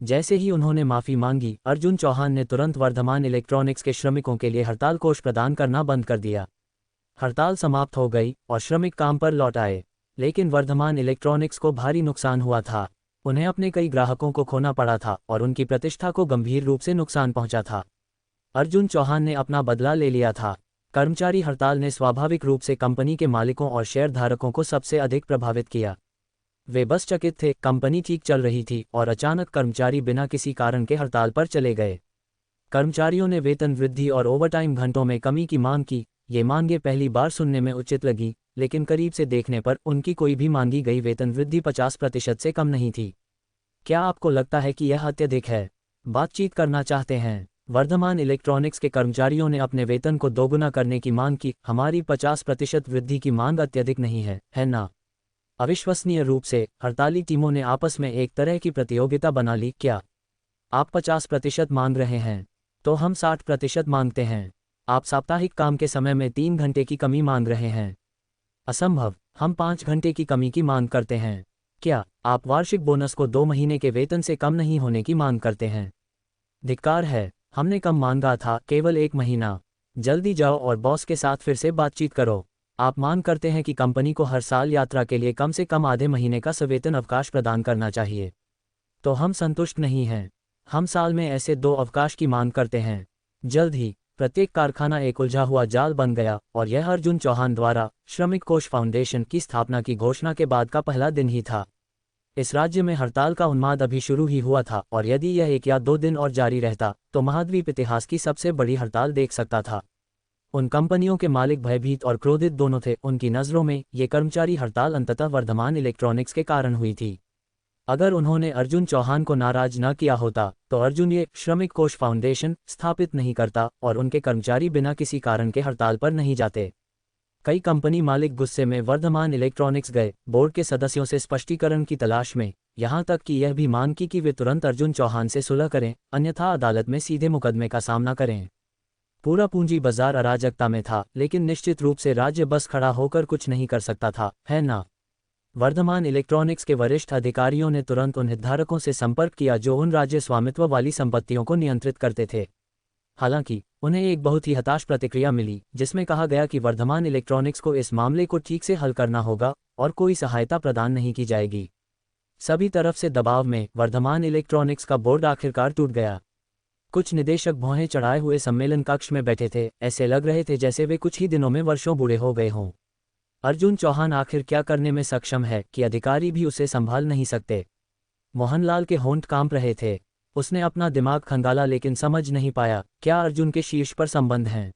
जैसे ही उन्होंने माफ़ी मांगी, अर्जुन चौहान ने तुरंत वर्धमान इलेक्ट्रॉनिक्स के श्रमिकों के लिए हड़ताल कोष प्रदान करना बंद कर दिया। हड़ताल समाप्त हो गई और श्रमिक काम पर लौट आए, लेकिन वर्धमान इलेक्ट्रॉनिक्स को भारी नुकसान हुआ था। उन्हें अपने कई ग्राहकों को खोना पड़ा था और उनकी प्रतिष्ठा को गंभीर रूप से नुकसान पहुंचा था। अर्जुन चौहान ने अपना बदला ले लिया था। कर्मचारी हड़ताल ने स्वाभाविक रूप से कंपनी के मालिकों और शेयरधारकों को सबसे अधिक प्रभावित किया। वे बस चकित थे, कंपनी ठीक चल रही थी और अचानक कर्मचारी बिना किसी कारण के हड़ताल पर चले गए। कर्मचारियों ने वेतन वृद्धि और ओवरटाइम घंटों में कमी की मांग की। ये मांगें पहली बार सुनने में उचित लगी, लेकिन करीब से देखने पर उनकी कोई भी मांगी गई वेतन वृद्धि 50% से कम नहीं थी। क्या आपको लगता है कि यह अत्यधिक है? बातचीत करना चाहते हैं? वर्धमान इलेक्ट्रॉनिक्स के कर्मचारियों ने अपने वेतन को दोगुना करने की मांग की। हमारी 50% वृद्धि की मांग अत्यधिक नहीं है ना? अविश्वसनीय रूप से हड़ताली टीमों ने आपस में एक तरह की प्रतियोगिता बना ली। क्या आप 50% मांग रहे हैं तो हम 60% मांगते हैं। आप साप्ताहिक काम के समय में 3 घंटे की कमी मांग रहे हैं। असंभव, हम 5 घंटे की कमी की मांग करते हैं। क्या आप वार्षिक बोनस को 2 महीने के वेतन से कम नहीं होने की मांग करते हैं? धिक्कार है, हमने कम मांगा था, केवल 1 महीना। जल्दी जाओ और बॉस के साथ फिर से बातचीत करो। आप मांग करते हैं कि कंपनी को हर साल यात्रा के लिए कम से कम आधे महीने का सवेतन अवकाश प्रदान करना चाहिए। तो हम संतुष्ट नहीं हैं। हम साल में ऐसे 2 अवकाश की मांग करते हैं। जल्द ही प्रत्येक कारखाना एक उलझा हुआ जाल बन गया और यह अर्जुन चौहान द्वारा श्रमिक कोष फाउंडेशन की स्थापना की घोषणा के बाद का पहला दिन ही था। इस राज्य में हड़ताल का उन्माद अभी शुरू ही हुआ था और यदि यह 1 या 2 दिन और जारी रहता तो महाद्वीप इतिहास की सबसे बड़ी हड़ताल देख सकता था। उन कंपनियों के मालिक भयभीत और क्रोधित दोनों थे। उनकी नज़रों में ये कर्मचारी हड़ताल अंततः वर्धमान इलेक्ट्रॉनिक्स के कारण हुई थी। अगर उन्होंने अर्जुन चौहान को नाराज न किया होता तो अर्जुन ये श्रमिक कोष फाउंडेशन स्थापित नहीं करता और उनके कर्मचारी बिना किसी कारण के हड़ताल पर नहीं जाते। कई कंपनी मालिक गुस्से में वर्धमान इलेक्ट्रॉनिक्स गए, बोर्ड के सदस्यों से स्पष्टीकरण की तलाश में, यहां तक कि यह भी मांग की कि वे तुरंत अर्जुन चौहान से सुलह करें, अन्यथा अदालत में सीधे मुकदमे का सामना करें। पूरा पूंजी बाजार अराजकता में था, लेकिन निश्चित रूप से राज्य बस खड़ा होकर कुछ नहीं कर सकता था, है ना? वर्धमान इलेक्ट्रॉनिक्स के वरिष्ठ अधिकारियों ने तुरंत उन हितधारकों से संपर्क किया जो उन राज्य स्वामित्व वाली संपत्तियों को नियंत्रित करते थे। हालांकि उन्हें एक बहुत ही हताश प्रतिक्रिया मिली, जिसमें कहा गया कि वर्धमान इलेक्ट्रॉनिक्स को इस मामले को ठीक से हल करना होगा और कोई सहायता प्रदान नहीं की जाएगी। सभी तरफ से दबाव में वर्धमान इलेक्ट्रॉनिक्स का बोर्ड आखिरकार टूट गया। कुछ निदेशक भौहें चढ़ाए हुए सम्मेलन कक्ष में बैठे थे। ऐसे लग रहे थे जैसे वे कुछ ही दिनों में वर्षों बूढ़े हो गए हों। अर्जुन चौहान आखिर क्या करने में सक्षम है कि अधिकारी भी उसे संभाल नहीं सकते। मोहनलाल के होंठ कांप रहे थे। उसने अपना दिमाग खंगाला लेकिन समझ नहीं पाया क्या अर्जुन के शीर्ष पर संबंध हैं।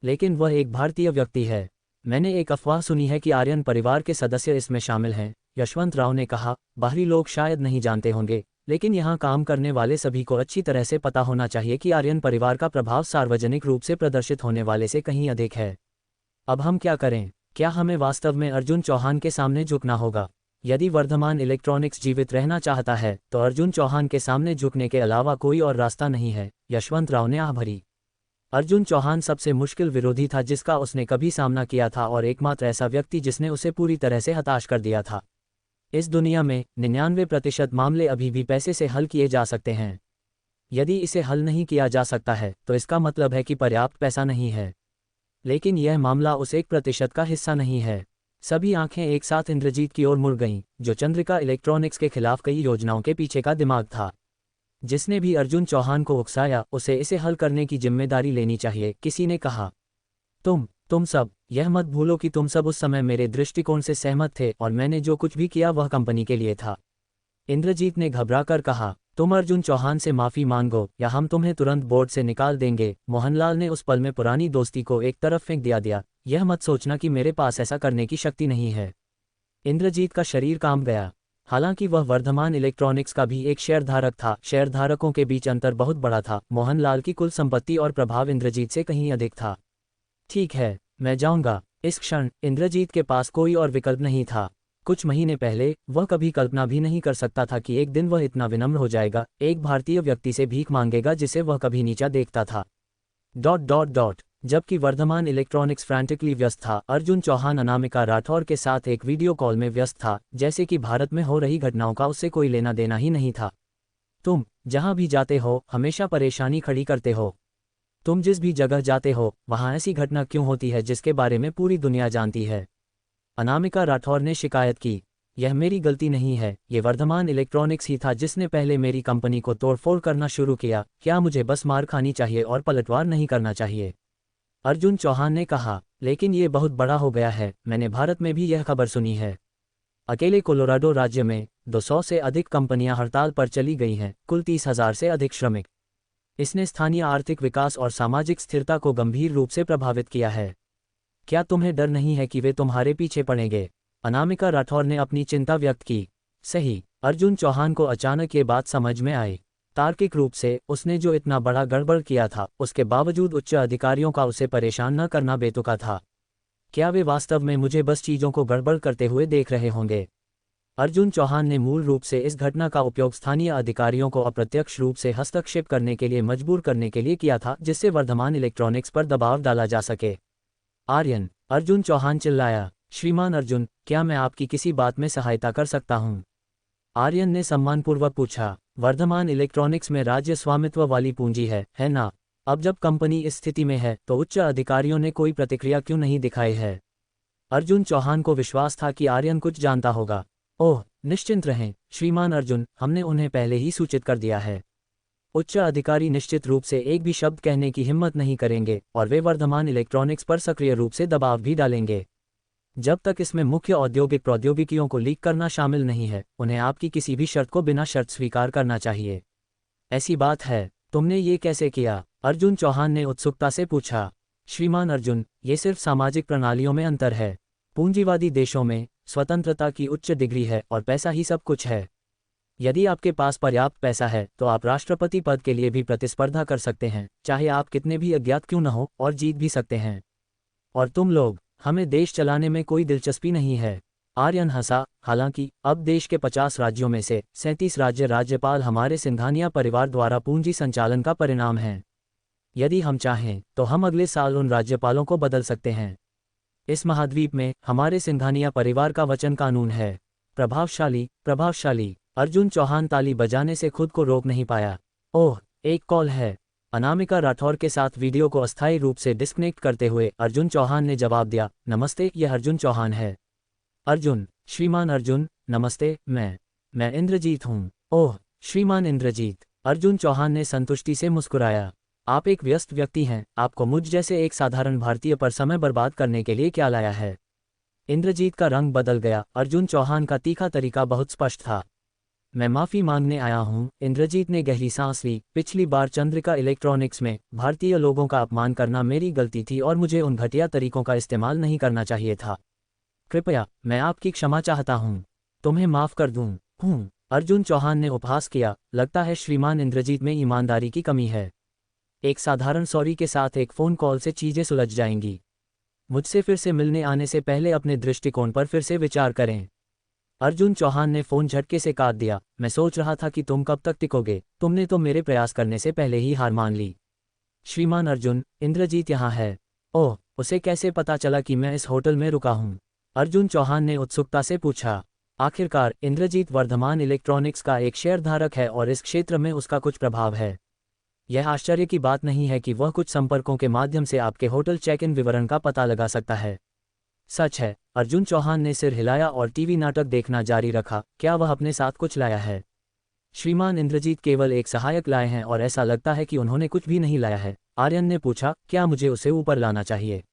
लेकिन वह एक भारतीय व्यक्ति है। मैंने एक अफवाह सुनी है कि आर्यन परिवार के सदस्य इसमें शामिल हैं, यशवंत राव ने कहा। बाहरी लोग शायद नहीं जानते होंगे, लेकिन यहाँ काम करने वाले सभी को अच्छी तरह से पता होना चाहिए कि आर्यन परिवार का प्रभाव सार्वजनिक रूप से प्रदर्शित होने वाले से कहीं अधिक है। अब हम क्या करें? क्या हमें वास्तव में अर्जुन चौहान के सामने झुकना होगा? यदि वर्धमान इलेक्ट्रॉनिक्स जीवित रहना चाहता है तो अर्जुन चौहान के सामने झुकने के अलावा कोई और रास्ता नहीं है, यशवंत राव ने आह भरी। अर्जुन चौहान सबसे मुश्किल विरोधी था जिसका उसने कभी सामना किया था और एकमात्र ऐसा व्यक्ति जिसने उसे पूरी तरह से हताश कर दिया था। इस दुनिया में 99% मामले अभी भी पैसे से हल किए जा सकते हैं। यदि इसे हल नहीं किया जा सकता है तो इसका मतलब है कि पर्याप्त पैसा नहीं है। लेकिन यह मामला उस 1% का हिस्सा नहीं है। सभी आंखें एक साथ इंद्रजीत की ओर मुड़ गईं, जो चंद्रिका इलेक्ट्रॉनिक्स के खिलाफ कई योजनाओं के पीछे का दिमाग था। जिसने भी अर्जुन चौहान को उकसाया उसे इसे हल करने की जिम्मेदारी लेनी चाहिए, किसी ने कहा। तुम सब यह मत भूलो कि तुम सब उस समय मेरे दृष्टिकोण से सहमत थे और मैंने जो कुछ भी किया वह कंपनी के लिए था। इंद्रजीत ने घबराकर कहा। तुम अर्जुन चौहान से माफी मांगो या हम तुम्हें तुरंत बोर्ड से निकाल देंगे। मोहनलाल ने उस पल में पुरानी दोस्ती को एक तरफ फेंक दिया। यह मत सोचना कि मेरे पास ऐसा करने की शक्ति नहीं है। इंद्रजीत का शरीर कांप गया। हालांकि वह वर्धमान इलेक्ट्रॉनिक्स का भी एक शेयरधारक था। शेयरधारकों के बीच अंतर बहुत बड़ा था। मोहनलाल की कुल संपत्ति और प्रभाव इंद्रजीत से कहीं अधिक था। ठीक है, मैं जाऊंगा। इस क्षण इंद्रजीत के पास कोई और विकल्प नहीं था। कुछ महीने पहले वह कभी कल्पना भी नहीं कर सकता था कि एक दिन वह इतना विनम्र हो जाएगा, एक भारतीय व्यक्ति से भीख मांगेगा जिसे वह कभी नीचा देखता था। ... जबकि वर्धमान इलेक्ट्रॉनिक्स फ्रैंटिकली व्यस्त था, अर्जुन चौहान अनामिका राठौर के साथ एक वीडियो कॉल में व्यस्त था, जैसे कि भारत में हो रही घटनाओं का उससे कोई लेना देना ही नहीं था। तुम जहां भी जाते हो हमेशा परेशानी खड़ी करते हो। तुम जिस भी जगह जाते हो वहां ऐसी घटना क्यों होती है जिसके बारे में पूरी दुनिया जानती है? अनामिका राठौर ने शिकायत की। यह मेरी गलती नहीं है, ये वर्धमान इलेक्ट्रॉनिक्स ही था जिसने पहले मेरी कंपनी को तोड़फोड़ करना शुरू किया। क्या मुझे बस मार खानी चाहिए और पलटवार नहीं करना चाहिए? अर्जुन चौहान ने कहा, लेकिन ये बहुत बड़ा हो गया है। मैंने भारत में भी यह खबर सुनी है। अकेले कोलोराडो राज्य में 200 से अधिक कंपनियां हड़ताल पर चली गई हैं, कुल 30,000 से अधिक श्रमिक। इसने स्थानीय आर्थिक विकास और सामाजिक स्थिरता को गंभीर रूप से प्रभावित किया है। क्या तुम्हें डर नहीं है कि वे तुम्हारे पीछे पड़ेंगे? अनामिका राठौर ने अपनी चिंता व्यक्त की। सही, अर्जुन चौहान को अचानक ये बात समझ में आई। तार्किक रूप से उसने जो इतना बड़ा गड़बड़ किया था, उसके बावजूद उच्च अधिकारियों का उसे परेशान न करना बेतुका था। क्या वे वास्तव में मुझे बस चीज़ों को गड़बड़ करते हुए देख रहे होंगे? अर्जुन चौहान ने मूल रूप से इस घटना का उपयोग स्थानीय अधिकारियों को अप्रत्यक्ष रूप से हस्तक्षेप करने के लिए मजबूर करने के लिए किया था, जिससे वर्धमान इलेक्ट्रॉनिक्स पर दबाव डाला जा सके। आर्यन, अर्जुन चौहान चिल्लाया। श्रीमान अर्जुन, क्या मैं आपकी किसी बात में सहायता कर सकता हूं? आर्यन ने सम्मानपूर्वक पूछा। वर्धमान इलेक्ट्रॉनिक्स में राज्य स्वामित्व वाली पूंजी है ना? अब जब कंपनी इस स्थिति में है तो उच्च अधिकारियों ने कोई प्रतिक्रिया क्यों नहीं दिखाई है? अर्जुन चौहान को विश्वास था कि आर्यन कुछ जानता होगा। ओह, निश्चिंत रहें श्रीमान अर्जुन, हमने उन्हें पहले ही सूचित कर दिया है। उच्च अधिकारी निश्चित रूप से एक भी शब्द कहने की हिम्मत नहीं करेंगे और वे वर्धमान इलेक्ट्रॉनिक्स पर सक्रिय रूप से दबाव भी डालेंगे। जब तक इसमें मुख्य औद्योगिक प्रौद्योगिकियों को लीक करना शामिल नहीं है, उन्हें आपकी किसी भी शर्त को बिना शर्त स्वीकार करना चाहिए। ऐसी बात है? तुमने ये कैसे किया? अर्जुन चौहान ने उत्सुकता से पूछा। श्रीमान अर्जुन, ये सिर्फ सामाजिक प्रणालियों में अंतर है। पूंजीवादी देशों में स्वतंत्रता की उच्च डिग्री है और पैसा ही सब कुछ है। यदि आपके पास पर्याप्त पैसा है तो आप राष्ट्रपति पद के लिए भी प्रतिस्पर्धा कर सकते हैं, चाहे आप कितने भी अज्ञात क्यों न हो, और जीत भी सकते हैं। और तुम लोग, हमें देश चलाने में कोई दिलचस्पी नहीं है। आर्यन हंसा। हालांकि अब देश के 50 राज्यों में से 37 राज्यपाल हमारे सिंघानिया परिवार द्वारा पूंजी संचालन का परिणाम हैं। यदि हम चाहें तो हम अगले साल उन राज्यपालों को बदल सकते हैं। इस महाद्वीप में हमारे सिंघानिया परिवार का वचन कानून है। प्रभावशाली, प्रभावशाली। अर्जुन चौहान ताली बजाने से खुद को रोक नहीं पाया। ओह, एक कॉल है। अनामिका राठौर के साथ वीडियो को अस्थायी रूप से डिस्कनेक्ट करते हुए अर्जुन चौहान ने जवाब दिया। नमस्ते, यह अर्जुन चौहान है। अर्जुन, श्रीमान अर्जुन, नमस्ते, मैं इंद्रजीत हूँ। ओह, श्रीमान इंद्रजीत। अर्जुन चौहान ने संतुष्टि से मुस्कुराया। आप एक व्यस्त व्यक्ति हैं, आपको मुझ जैसे एक साधारण भारतीय पर समय बर्बाद करने के लिए क्या लाया है? इंद्रजीत का रंग बदल गया। अर्जुन चौहान का तीखा तरीका बहुत स्पष्ट था। मैं माफ़ी मांगने आया हूँ। इंद्रजीत ने गहरी सांस ली। पिछली बार चंद्रिका इलेक्ट्रॉनिक्स में भारतीय लोगों का अपमान करना मेरी गलती थी और मुझे उन घटिया तरीकों का इस्तेमाल नहीं करना चाहिए था। कृपया, मैं आपकी क्षमा चाहता हूँ। तुम्हें माफ़ कर दूँ। अर्जुन चौहान ने उपहास किया। लगता है श्रीमान इंद्रजीत में ईमानदारी की कमी है। एक साधारण सॉरी के साथ एक फ़ोन कॉल से चीज़ें सुलझ जाएंगी। मुझसे फिर से मिलने आने से पहले अपने दृष्टिकोण पर फिर से विचार करें। अर्जुन चौहान ने फ़ोन झटके से काट दिया। मैं सोच रहा था कि तुम कब तक टिकोगे। तुमने तो मेरे प्रयास करने से पहले ही हार मान ली। श्रीमान अर्जुन, इंद्रजीत यहाँ है। ओह, उसे कैसे पता चला कि मैं इस होटल में रुका हूँ? अर्जुन चौहान ने उत्सुकता से पूछा। आखिरकार इंद्रजीत वर्धमान इलेक्ट्रॉनिक्स का एक शेयरधारक है और इस क्षेत्र में उसका कुछ प्रभाव है। यह आश्चर्य की बात नहीं है कि वह कुछ संपर्कों के माध्यम से आपके होटल चेक इन विवरण का पता लगा सकता है। सच है। अर्जुन चौहान ने सिर हिलाया और टीवी नाटक देखना जारी रखा। क्या वह अपने साथ कुछ लाया है? श्रीमान इंद्रजीत केवल एक सहायक लाए हैं और ऐसा लगता है कि उन्होंने कुछ भी नहीं लाया है। आर्यन ने पूछा। क्या मुझे उसे ऊपर लाना चाहिए?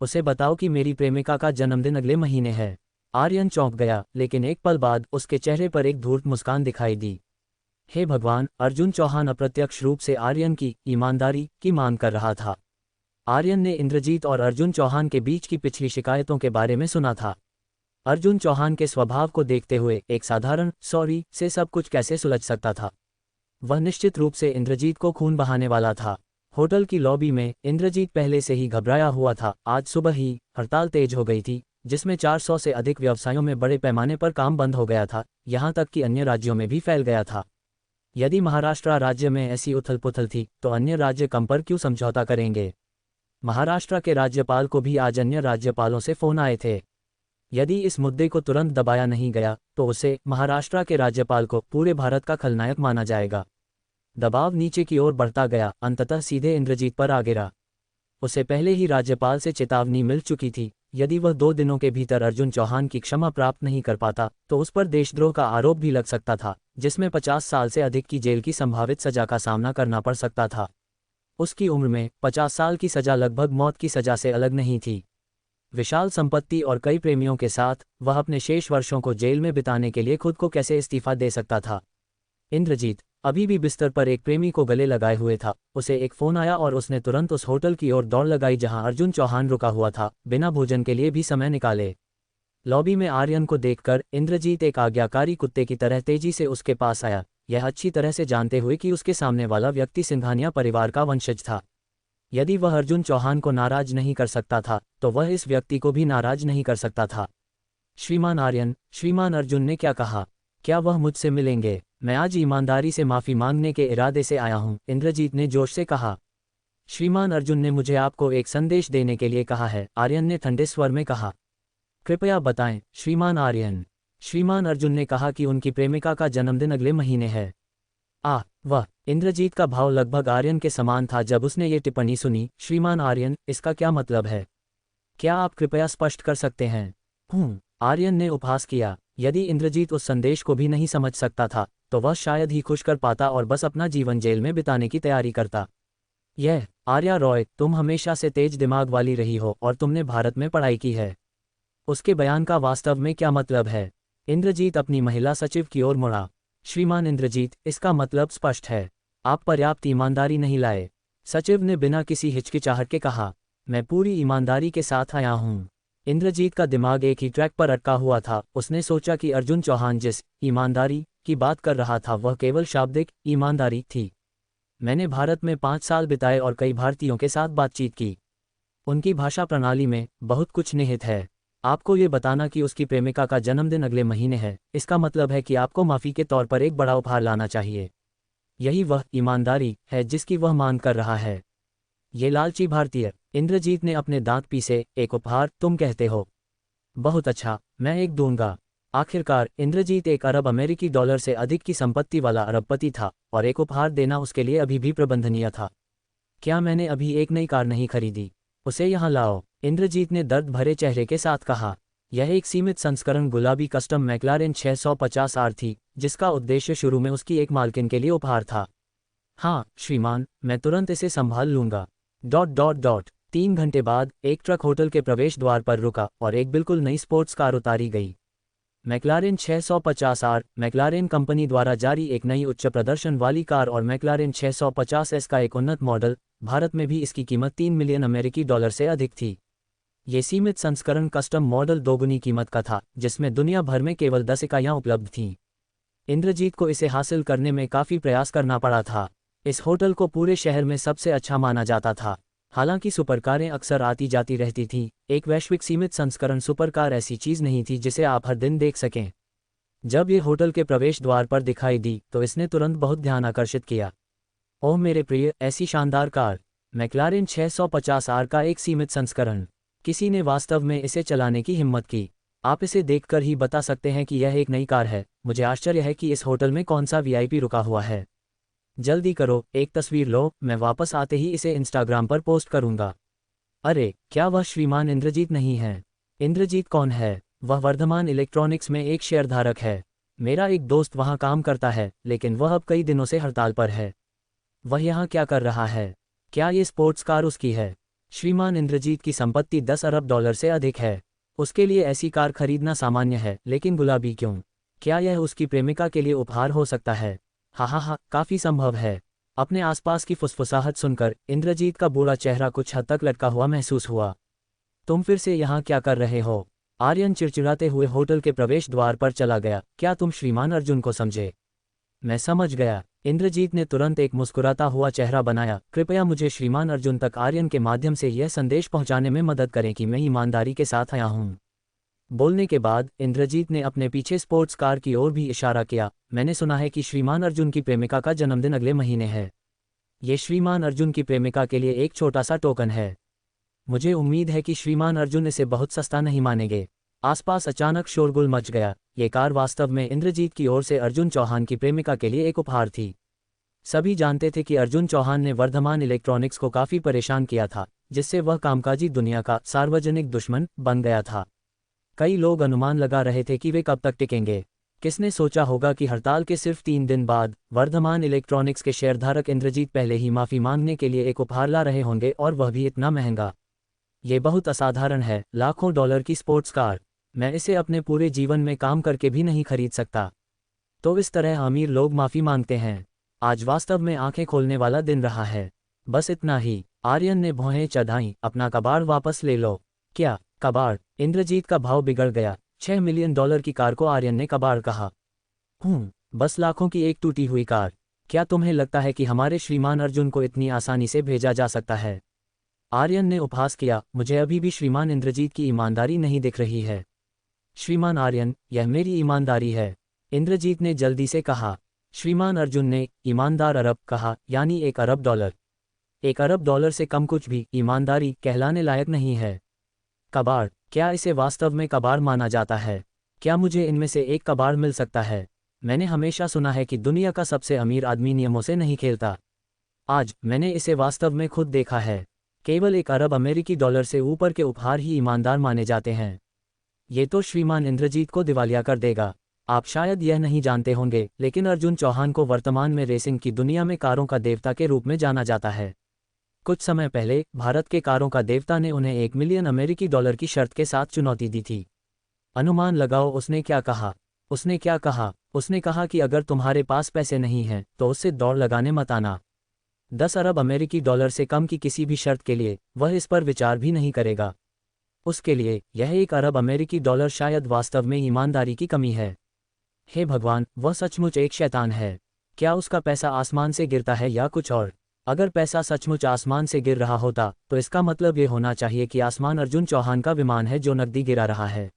उसे बताओ कि मेरी प्रेमिका का जन्मदिन अगले महीने है। आर्यन चौंक गया, लेकिन एक पल बाद उसके चेहरे पर एक धूर्त मुस्कान दिखाई दी। हे भगवान! अर्जुन चौहान अप्रत्यक्ष रूप से आर्यन की ईमानदारी की मांग कर रहा था। आर्यन ने इंद्रजीत और अर्जुन चौहान के बीच की पिछली शिकायतों के बारे में सुना था। अर्जुन चौहान के स्वभाव को देखते हुए एक साधारण सॉरी से सब कुछ कैसे सुलझ सकता था? वह निश्चित रूप से इंद्रजीत को खून बहाने वाला था। होटल की लॉबी में इंद्रजीत पहले से ही घबराया हुआ था। आज सुबह ही हड़ताल तेज हो गई थी, जिसमें 400 से अधिक व्यवसायों में बड़े पैमाने पर काम बंद हो गया था, यहाँ तक कि अन्य राज्यों में भी फैल गया था। यदि महाराष्ट्र राज्य में ऐसी उथल पुथल थी तो अन्य राज्य कम पर क्यों समझौता करेंगे? महाराष्ट्र के राज्यपाल को भी आज अन्य राज्यपालों से फ़ोन आए थे। यदि इस मुद्दे को तुरंत दबाया नहीं गया तो उसे, महाराष्ट्र के राज्यपाल को, पूरे भारत का खलनायक माना जाएगा। दबाव नीचे की ओर बढ़ता गया, अंततः सीधे इंद्रजीत पर आ गिरा। उसे पहले ही राज्यपाल से चेतावनी मिल चुकी थी। यदि वह 2 दिनों के भीतर अर्जुन चौहान की क्षमा प्राप्त नहीं कर पाता तो उस पर देशद्रोह का आरोप भी लग सकता था, जिसमें 50 साल से अधिक की जेल की संभावित सजा का सामना करना पड़ सकता था। उसकी उम्र में 50 साल की सजा लगभग मौत की सजा से अलग नहीं थी। विशाल संपत्ति और कई प्रेमियों के साथ वह अपने शेष वर्षों को जेल में बिताने के लिए खुद को कैसे इस्तीफा दे सकता था। इंद्रजीत अभी भी बिस्तर पर एक प्रेमी को गले लगाए हुए था। उसे एक फोन आया और उसने तुरंत उस होटल की ओर दौड़ लगाई जहां अर्जुन चौहान रुका हुआ था, बिना भोजन के लिए भी समय निकाले। लॉबी में आर्यन को देखकर इंद्रजीत एक आज्ञाकारी कुत्ते की तरह तेजी से उसके पास आया, यह अच्छी तरह से जानते हुए कि उसके सामने वाला व्यक्ति सिंघानिया परिवार का वंशज था। यदि वह अर्जुन चौहान को नाराज नहीं कर सकता था तो वह इस व्यक्ति को भी नाराज नहीं कर सकता था। श्रीमान आर्यन, श्रीमान अर्जुन ने क्या कहा? क्या वह मुझसे मिलेंगे? मैं आज ईमानदारी से माफ़ी मांगने के इरादे से आया हूं, इंद्रजीत ने जोश से कहा। श्रीमान अर्जुन ने मुझे आपको एक संदेश देने के लिए कहा है, आर्यन ने ठंडे स्वर में कहा। कृपया बताएं, श्रीमान आर्यन। श्रीमान अर्जुन ने कहा कि उनकी प्रेमिका का जन्मदिन अगले महीने है। वह। इंद्रजीत का भाव लगभग आर्यन के समान था जब उसने ये टिप्पणी सुनी। श्रीमान आर्यन, इसका क्या मतलब है? क्या आप कृपया स्पष्ट कर सकते हैं? आर्यन ने उपहास किया। यदि इंद्रजीत उस संदेश को भी नहीं समझ सकता था तो वह शायद ही खुश कर पाता और बस अपना जीवन जेल में बिताने की तैयारी करता। आर्या रॉय, तुम हमेशा से तेज दिमाग वाली रही हो और तुमने भारत में पढ़ाई की है। उसके बयान का वास्तव में क्या मतलब है? इंद्रजीत अपनी महिला सचिव की ओर मुड़ा। श्रीमान इंद्रजीत, इसका मतलब स्पष्ट है। आप पर्याप्त ईमानदारी नहीं लाए। सचिव ने बिना किसी हिचकिचाहट के कहा। मैं पूरी ईमानदारी के साथ आया हूँ। इंद्रजीत का दिमाग एक ही ट्रैक पर अटका हुआ था। उसने सोचा कि अर्जुन चौहान जिस ईमानदारी की बात कर रहा था वह केवल शाब्दिक ईमानदारी थी। मैंने भारत में 5 साल बिताए और कई भारतीयों के साथ बातचीत की। उनकी भाषा प्रणाली में बहुत कुछ निहित है। आपको ये बताना कि उसकी प्रेमिका का जन्मदिन अगले महीने है, इसका मतलब है कि आपको माफ़ी के तौर पर एक बड़ा उपहार लाना चाहिए। यही वह ईमानदारी है जिसकी वह मांग कर रहा है। ये लालची भारतीय। इंद्रजीत ने अपने दांत पीसे। एक उपहार, तुम कहते हो? बहुत अच्छा, मैं एक दूंगा। आखिरकार इंद्रजीत एक अरब अमेरिकी डॉलर से अधिक की संपत्ति वाला अरबपति था और एक उपहार देना उसके लिए अभी भी प्रबंधनीय था। क्या मैंने अभी एक नई कार नहीं खरीदी? उसे यहाँ लाओ, इंद्रजीत ने दर्द भरे चेहरे के साथ कहा। यह एक सीमित संस्करण गुलाबी कस्टम मैक्लारेन 650 आर थी, जिसका उद्देश्य शुरू में उसकी एक मालकिन के लिए उपहार था। हाँ श्रीमान, मैं तुरंत इसे संभाल लूंगा। 3 घंटे बाद एक ट्रक होटल के प्रवेश द्वार पर रुका और एक बिल्कुल नई स्पोर्ट्स कार उतारी गई। मैक्लारेन 650 आर मैक्लारेन कंपनी द्वारा जारी एक नई उच्च प्रदर्शन वाली कार और मैक्लारेन 650S का एक उन्नत मॉडल। भारत में भी इसकी कीमत 3 मिलियन अमेरिकी डॉलर से अधिक थी। ये सीमित संस्करण कस्टम मॉडल दोगुनी कीमत का था, जिसमें दुनिया भर में केवल 10 इकाइयां उपलब्ध थीं। इंद्रजीत को इसे हासिल करने में काफ़ी प्रयास करना पड़ा था। इस होटल को पूरे शहर में सबसे अच्छा माना जाता था। हालांकि सुपरकारें अक्सर आती जाती रहती थीं, एक वैश्विक सीमित संस्करण सुपरकार ऐसी चीज़ नहीं थी जिसे आप हर दिन देख सकें। जब ये होटल के प्रवेश द्वार पर दिखाई दी तो इसने तुरंत बहुत ध्यान आकर्षित किया। ओह मेरे प्रिय, ऐसी शानदार कार! मैक्लारेन 650 आर का एक सीमित संस्करण। किसी ने वास्तव में इसे चलाने की हिम्मत की। आप इसे देखकर ही बता सकते हैं कि यह एक नई कार है। मुझे आश्चर्य है कि इस होटल में कौन सा वीआईपी रुका हुआ है। जल्दी करो, एक तस्वीर लो, मैं वापस आते ही इसे इंस्टाग्राम पर पोस्ट करूंगा। अरे, क्या वह श्रीमान इंद्रजीत नहीं है? इंद्रजीत कौन है? वह वर्धमान इलेक्ट्रॉनिक्स में एक शेयरधारक है। मेरा एक दोस्त वहां काम करता है, लेकिन वह अब कई दिनों से हड़ताल पर है। वह यहाँ क्या कर रहा है? क्या ये स्पोर्ट्स कार उसकी है? श्रीमान इंद्रजीत की संपत्ति 10 अरब डॉलर से अधिक है। उसके लिए ऐसी कार खरीदना सामान्य है, लेकिन गुलाबी क्यों? क्या यह उसकी प्रेमिका के लिए उपहार हो सकता है? हाँ, काफ़ी संभव है। अपने आसपास की फुसफुसाहट सुनकर इंद्रजीत का बूढ़ा चेहरा कुछ हद तक लटका हुआ महसूस हुआ। तुम फिर से यहाँ क्या कर रहे हो? आर्यन चिड़चिड़ाते हुए होटल के प्रवेश द्वार पर चला गया। क्या तुम श्रीमान अर्जुन को समझे? मैं समझ गया। इंद्रजीत ने तुरंत एक मुस्कुराता हुआ चेहरा बनाया। कृपया मुझे श्रीमान अर्जुन तक आर्यन के माध्यम से यह संदेश पहुंचाने में मदद करें कि मैं ईमानदारी के साथ आया हूं। बोलने के बाद इंद्रजीत ने अपने पीछे स्पोर्ट्स कार की ओर भी इशारा किया। मैंने सुना है कि श्रीमान अर्जुन की प्रेमिका का जन्मदिन अगले महीने है। ये श्रीमान अर्जुन की प्रेमिका के लिए एक छोटा सा टोकन है। मुझे उम्मीद है कि श्रीमान अर्जुन इसे बहुत सस्ता नहीं मानेंगे। आसपास अचानक शोरगुल मच गया। ये कार वास्तव में इंद्रजीत की ओर से अर्जुन चौहान की प्रेमिका के लिए एक उपहार थी। सभी जानते थे कि अर्जुन चौहान ने वर्धमान इलेक्ट्रॉनिक्स को काफ़ी परेशान किया था, जिससे वह कामकाजी दुनिया का सार्वजनिक दुश्मन बन गया था। कई लोग अनुमान लगा रहे थे कि वे कब तक टिकेंगे। किसने सोचा होगा कि हड़ताल के सिर्फ 3 दिन बाद वर्धमान इलेक्ट्रॉनिक्स के शेयरधारक इंद्रजीत पहले ही माफ़ी मांगने के लिए एक उपहार ला रहे होंगे, और वह भी इतना महंगा। ये बहुत असाधारण है, लाखों डॉलर की स्पोर्ट्स कार। मैं इसे अपने पूरे जीवन में काम करके भी नहीं खरीद सकता। तो इस तरह अमीर लोग माफ़ी मांगते हैं। आज वास्तव में आंखें खोलने वाला दिन रहा है। बस इतना ही। आर्यन ने भौहें चढ़ाईं, अपना कबाड़ वापस ले लो। क्या कबाड़? इंद्रजीत का भाव बिगड़ गया। $6 मिलियन की कार को आर्यन ने कबाड़ कहा। बस लाखों की एक टूटी हुई कार। क्या तुम्हें लगता है कि हमारे श्रीमान अर्जुन को इतनी आसानी से भेजा जा सकता है? आर्यन ने उपहास किया। मुझे अभी भी श्रीमान इंद्रजीत की ईमानदारी नहीं दिख रही है। श्रीमान आर्यन, यह मेरी ईमानदारी है, इंद्रजीत ने जल्दी से कहा। श्रीमान अर्जुन ने ईमानदार अरब कहा, यानी $1 अरब। $1 अरब से कम कुछ भी ईमानदारी कहलाने लायक नहीं है। कबाड़? क्या इसे वास्तव में कबाड़ माना जाता है? क्या मुझे इनमें से एक कबाड़ मिल सकता है? मैंने हमेशा सुना है कि दुनिया का सबसे अमीर आदमी नियमों से नहीं खेलता। आज मैंने इसे वास्तव में खुद देखा है। केवल $1 अरब से ऊपर के उपहार ही ईमानदार माने जाते हैं। ये तो श्रीमान इंद्रजीत को दिवालिया कर देगा। आप शायद यह नहीं जानते होंगे, लेकिन अर्जुन चौहान को वर्तमान में रेसिंग की दुनिया में कारों का देवता के रूप में जाना जाता है। कुछ समय पहले भारत के कारों का देवता ने उन्हें $1 मिलियन की शर्त के साथ चुनौती दी थी। अनुमान लगाओ उसने क्या कहा? उसने कहा कि अगर तुम्हारे पास पैसे नहीं हैं तो उससे दौड़ लगाने मत आना। $10 अरब से कम की किसी भी शर्त के लिए वह इस पर विचार भी नहीं करेगा। उसके लिए यह $1 अरब शायद वास्तव में ईमानदारी की कमी है। हे भगवान, वह सचमुच एक शैतान है। क्या उसका पैसा आसमान से गिरता है या कुछ और? अगर पैसा सचमुच आसमान से गिर रहा होता तो इसका मतलब ये होना चाहिए कि आसमान अर्जुन चौहान का विमान है जो नकदी गिरा रहा है।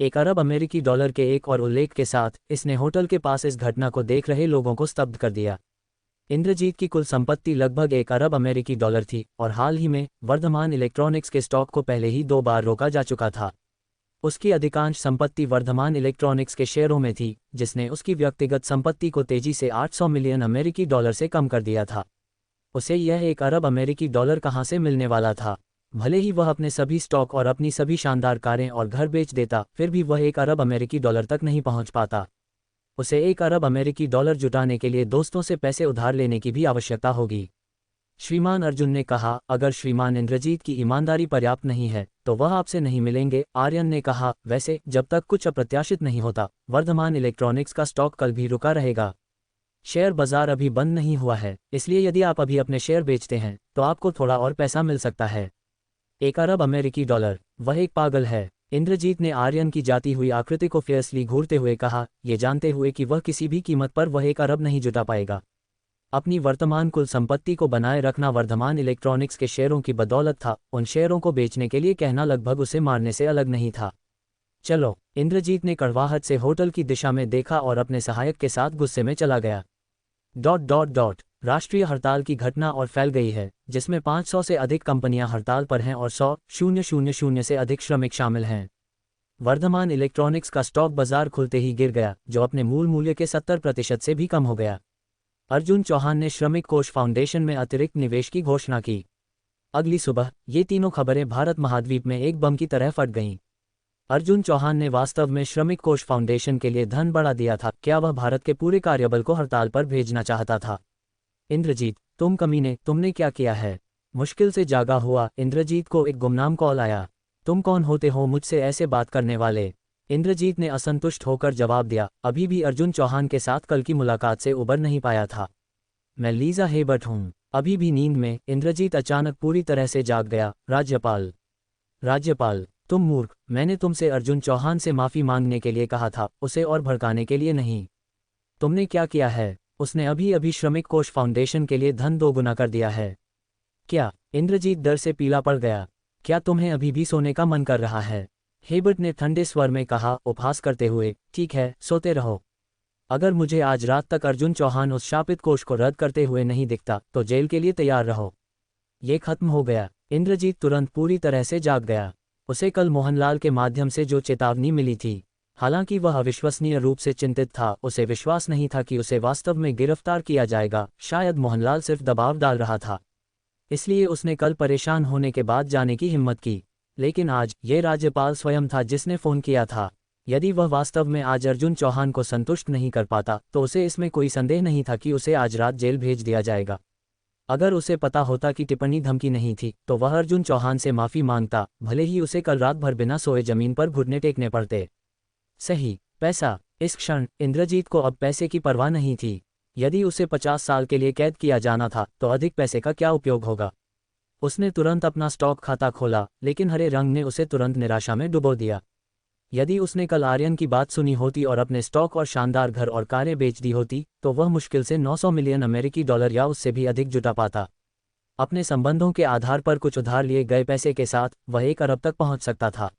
$1 अरब के एक और उल्लेख के साथ इसने होटल के पास इस घटना को देख रहे लोगों को स्तब्ध कर दिया। इंद्रजीत की कुल संपत्ति लगभग $1 अरब थी, और हाल ही में वर्धमान इलेक्ट्रॉनिक्स के स्टॉक को पहले ही 2 बार रोका जा चुका था। उसकी अधिकांश संपत्ति वर्धमान इलेक्ट्रॉनिक्स के शेयरों में थी, जिसने उसकी व्यक्तिगत संपत्ति को तेजी से $800 मिलियन से कम कर दिया था। उसे यह $1 अरब कहाँ से मिलने वाला था? भले ही वह अपने सभी स्टॉक और अपनी सभी शानदार कारें और घर बेच देता, फिर भी वह $1 अरब तक नहीं पहुंच पाता। उसे $1 अरब जुटाने के लिए दोस्तों से पैसे उधार लेने की भी आवश्यकता होगी। श्रीमान अर्जुन ने कहा, अगर श्रीमान इंद्रजीत की ईमानदारी पर्याप्त नहीं है तो वह आपसे नहीं मिलेंगे। आर्यन ने कहा, वैसे जब तक कुछ अप्रत्याशित नहीं होता, वर्धमान इलेक्ट्रॉनिक्स का स्टॉक कल भी रुका रहेगा। शेयर बाजार अभी बंद नहीं हुआ है, इसलिए यदि आप अभी अपने शेयर बेचते हैं तो आपको थोड़ा और पैसा मिल सकता है। $1 अरब, वह एक पागल है। इंद्रजीत ने आर्यन की जाती हुई आकृति को फियर्सली घूरते हुए कहा, ये जानते हुए कि वह किसी भी कीमत पर वह $1 अरब नहीं जुटा पाएगा। अपनी वर्तमान कुल संपत्ति को बनाए रखना वर्धमान इलेक्ट्रॉनिक्स के शेयरों की बदौलत था। उन शेयरों को बेचने के लिए कहना लगभग उसे मारने से अलग नहीं था। चलो, इंद्रजीत ने कड़वाहट से होटल की दिशा में देखा और अपने सहायक के साथ गुस्से में चला गया। राष्ट्रीय हड़ताल की घटना और फैल गई है, जिसमें 500 से अधिक कंपनियां हड़ताल पर हैं और 100,000 से अधिक श्रमिक शामिल हैं। वर्धमान इलेक्ट्रॉनिक्स का स्टॉक बाजार खुलते ही गिर गया, जो अपने मूल मूल्य के 70% से भी कम हो गया। अर्जुन चौहान ने श्रमिक कोष फाउंडेशन में अतिरिक्त निवेश की घोषणा की। अगली सुबह ये तीनों खबरें भारत महाद्वीप में एक बम की तरह फट गईं। अर्जुन चौहान ने वास्तव में श्रमिक कोष फाउंडेशन के लिए धन बढ़ा दिया था। क्या वह भारत के पूरे कार्यबल को हड़ताल पर भेजना चाहता था? इंद्रजीत, तुम कमीने, तुमने क्या किया है? मुश्किल से जागा हुआ इंद्रजीत को एक गुमनाम कॉल आया। तुम कौन होते हो मुझसे ऐसे बात करने वाले? इंद्रजीत ने असंतुष्ट होकर जवाब दिया, अभी भी अर्जुन चौहान के साथ कल की मुलाकात से उबर नहीं पाया था। मैं लीजा हेबर्ट हूँ, अभी भी नींद में। इंद्रजीत अचानक पूरी तरह से जाग गया। राज्यपाल, तुम मूर्ख, मैंने तुमसे अर्जुन चौहान से माफ़ी मांगने के लिए कहा था, उसे और भड़काने के लिए नहीं। तुमने क्या किया है? उसने अभी अभी श्रमिक कोष फाउंडेशन के लिए धन 2 गुना कर दिया है। क्या? इंद्रजीत डर से पीला पड़ गया। क्या तुम्हें अभी भी सोने का मन कर रहा है? हेबर्ट ने ठंडे स्वर में कहा, उपहास करते हुए। ठीक है, सोते रहो। अगर मुझे आज रात तक अर्जुन चौहान उस शापित कोष को रद्द करते हुए नहीं दिखता तो जेल के लिए तैयार रहो। ये खत्म हो गया। इंद्रजीत तुरंत पूरी तरह से जाग गया। उसे कल मोहनलाल के माध्यम से जो चेतावनी मिली थी, हालांकि वह अविश्वसनीय रूप से चिंतित था, उसे विश्वास नहीं था कि उसे वास्तव में गिरफ्तार किया जाएगा। शायद मोहनलाल सिर्फ दबाव डाल रहा था। इसलिए उसने कल परेशान होने के बाद जाने की हिम्मत की। लेकिन आज ये राज्यपाल स्वयं था जिसने फ़ोन किया था। यदि वह वास्तव में आज अर्जुन चौहान को संतुष्ट नहीं कर पाता तो उसे इसमें कोई संदेह नहीं था कि उसे आज रात जेल भेज दिया जाएगा। अगर उसे पता होता कि टिप्पणी धमकी नहीं थी तो वह अर्जुन चौहान से माफ़ी मांगता, भले ही उसे कल रात भर बिना सोए जमीन पर घुटने टेकने पड़ते। सही, पैसा। इस क्षण इंद्रजीत को अब पैसे की परवाह नहीं थी। यदि उसे 50 साल के लिए कैद किया जाना था तो अधिक पैसे का क्या उपयोग होगा। उसने तुरंत अपना स्टॉक खाता खोला, लेकिन हरे रंग ने उसे तुरंत निराशा में डुबो दिया। यदि उसने कल आर्यन की बात सुनी होती और अपने स्टॉक और शानदार घर और कारें बेच दी होती तो वह मुश्किल से 900 मिलियन अमेरिकी डॉलर या उससे भी अधिक जुटा पाता। अपने संबंधों के आधार पर कुछ उधार लिए गए पैसे के साथ वह 1 अरब तक पहुंच सकता था।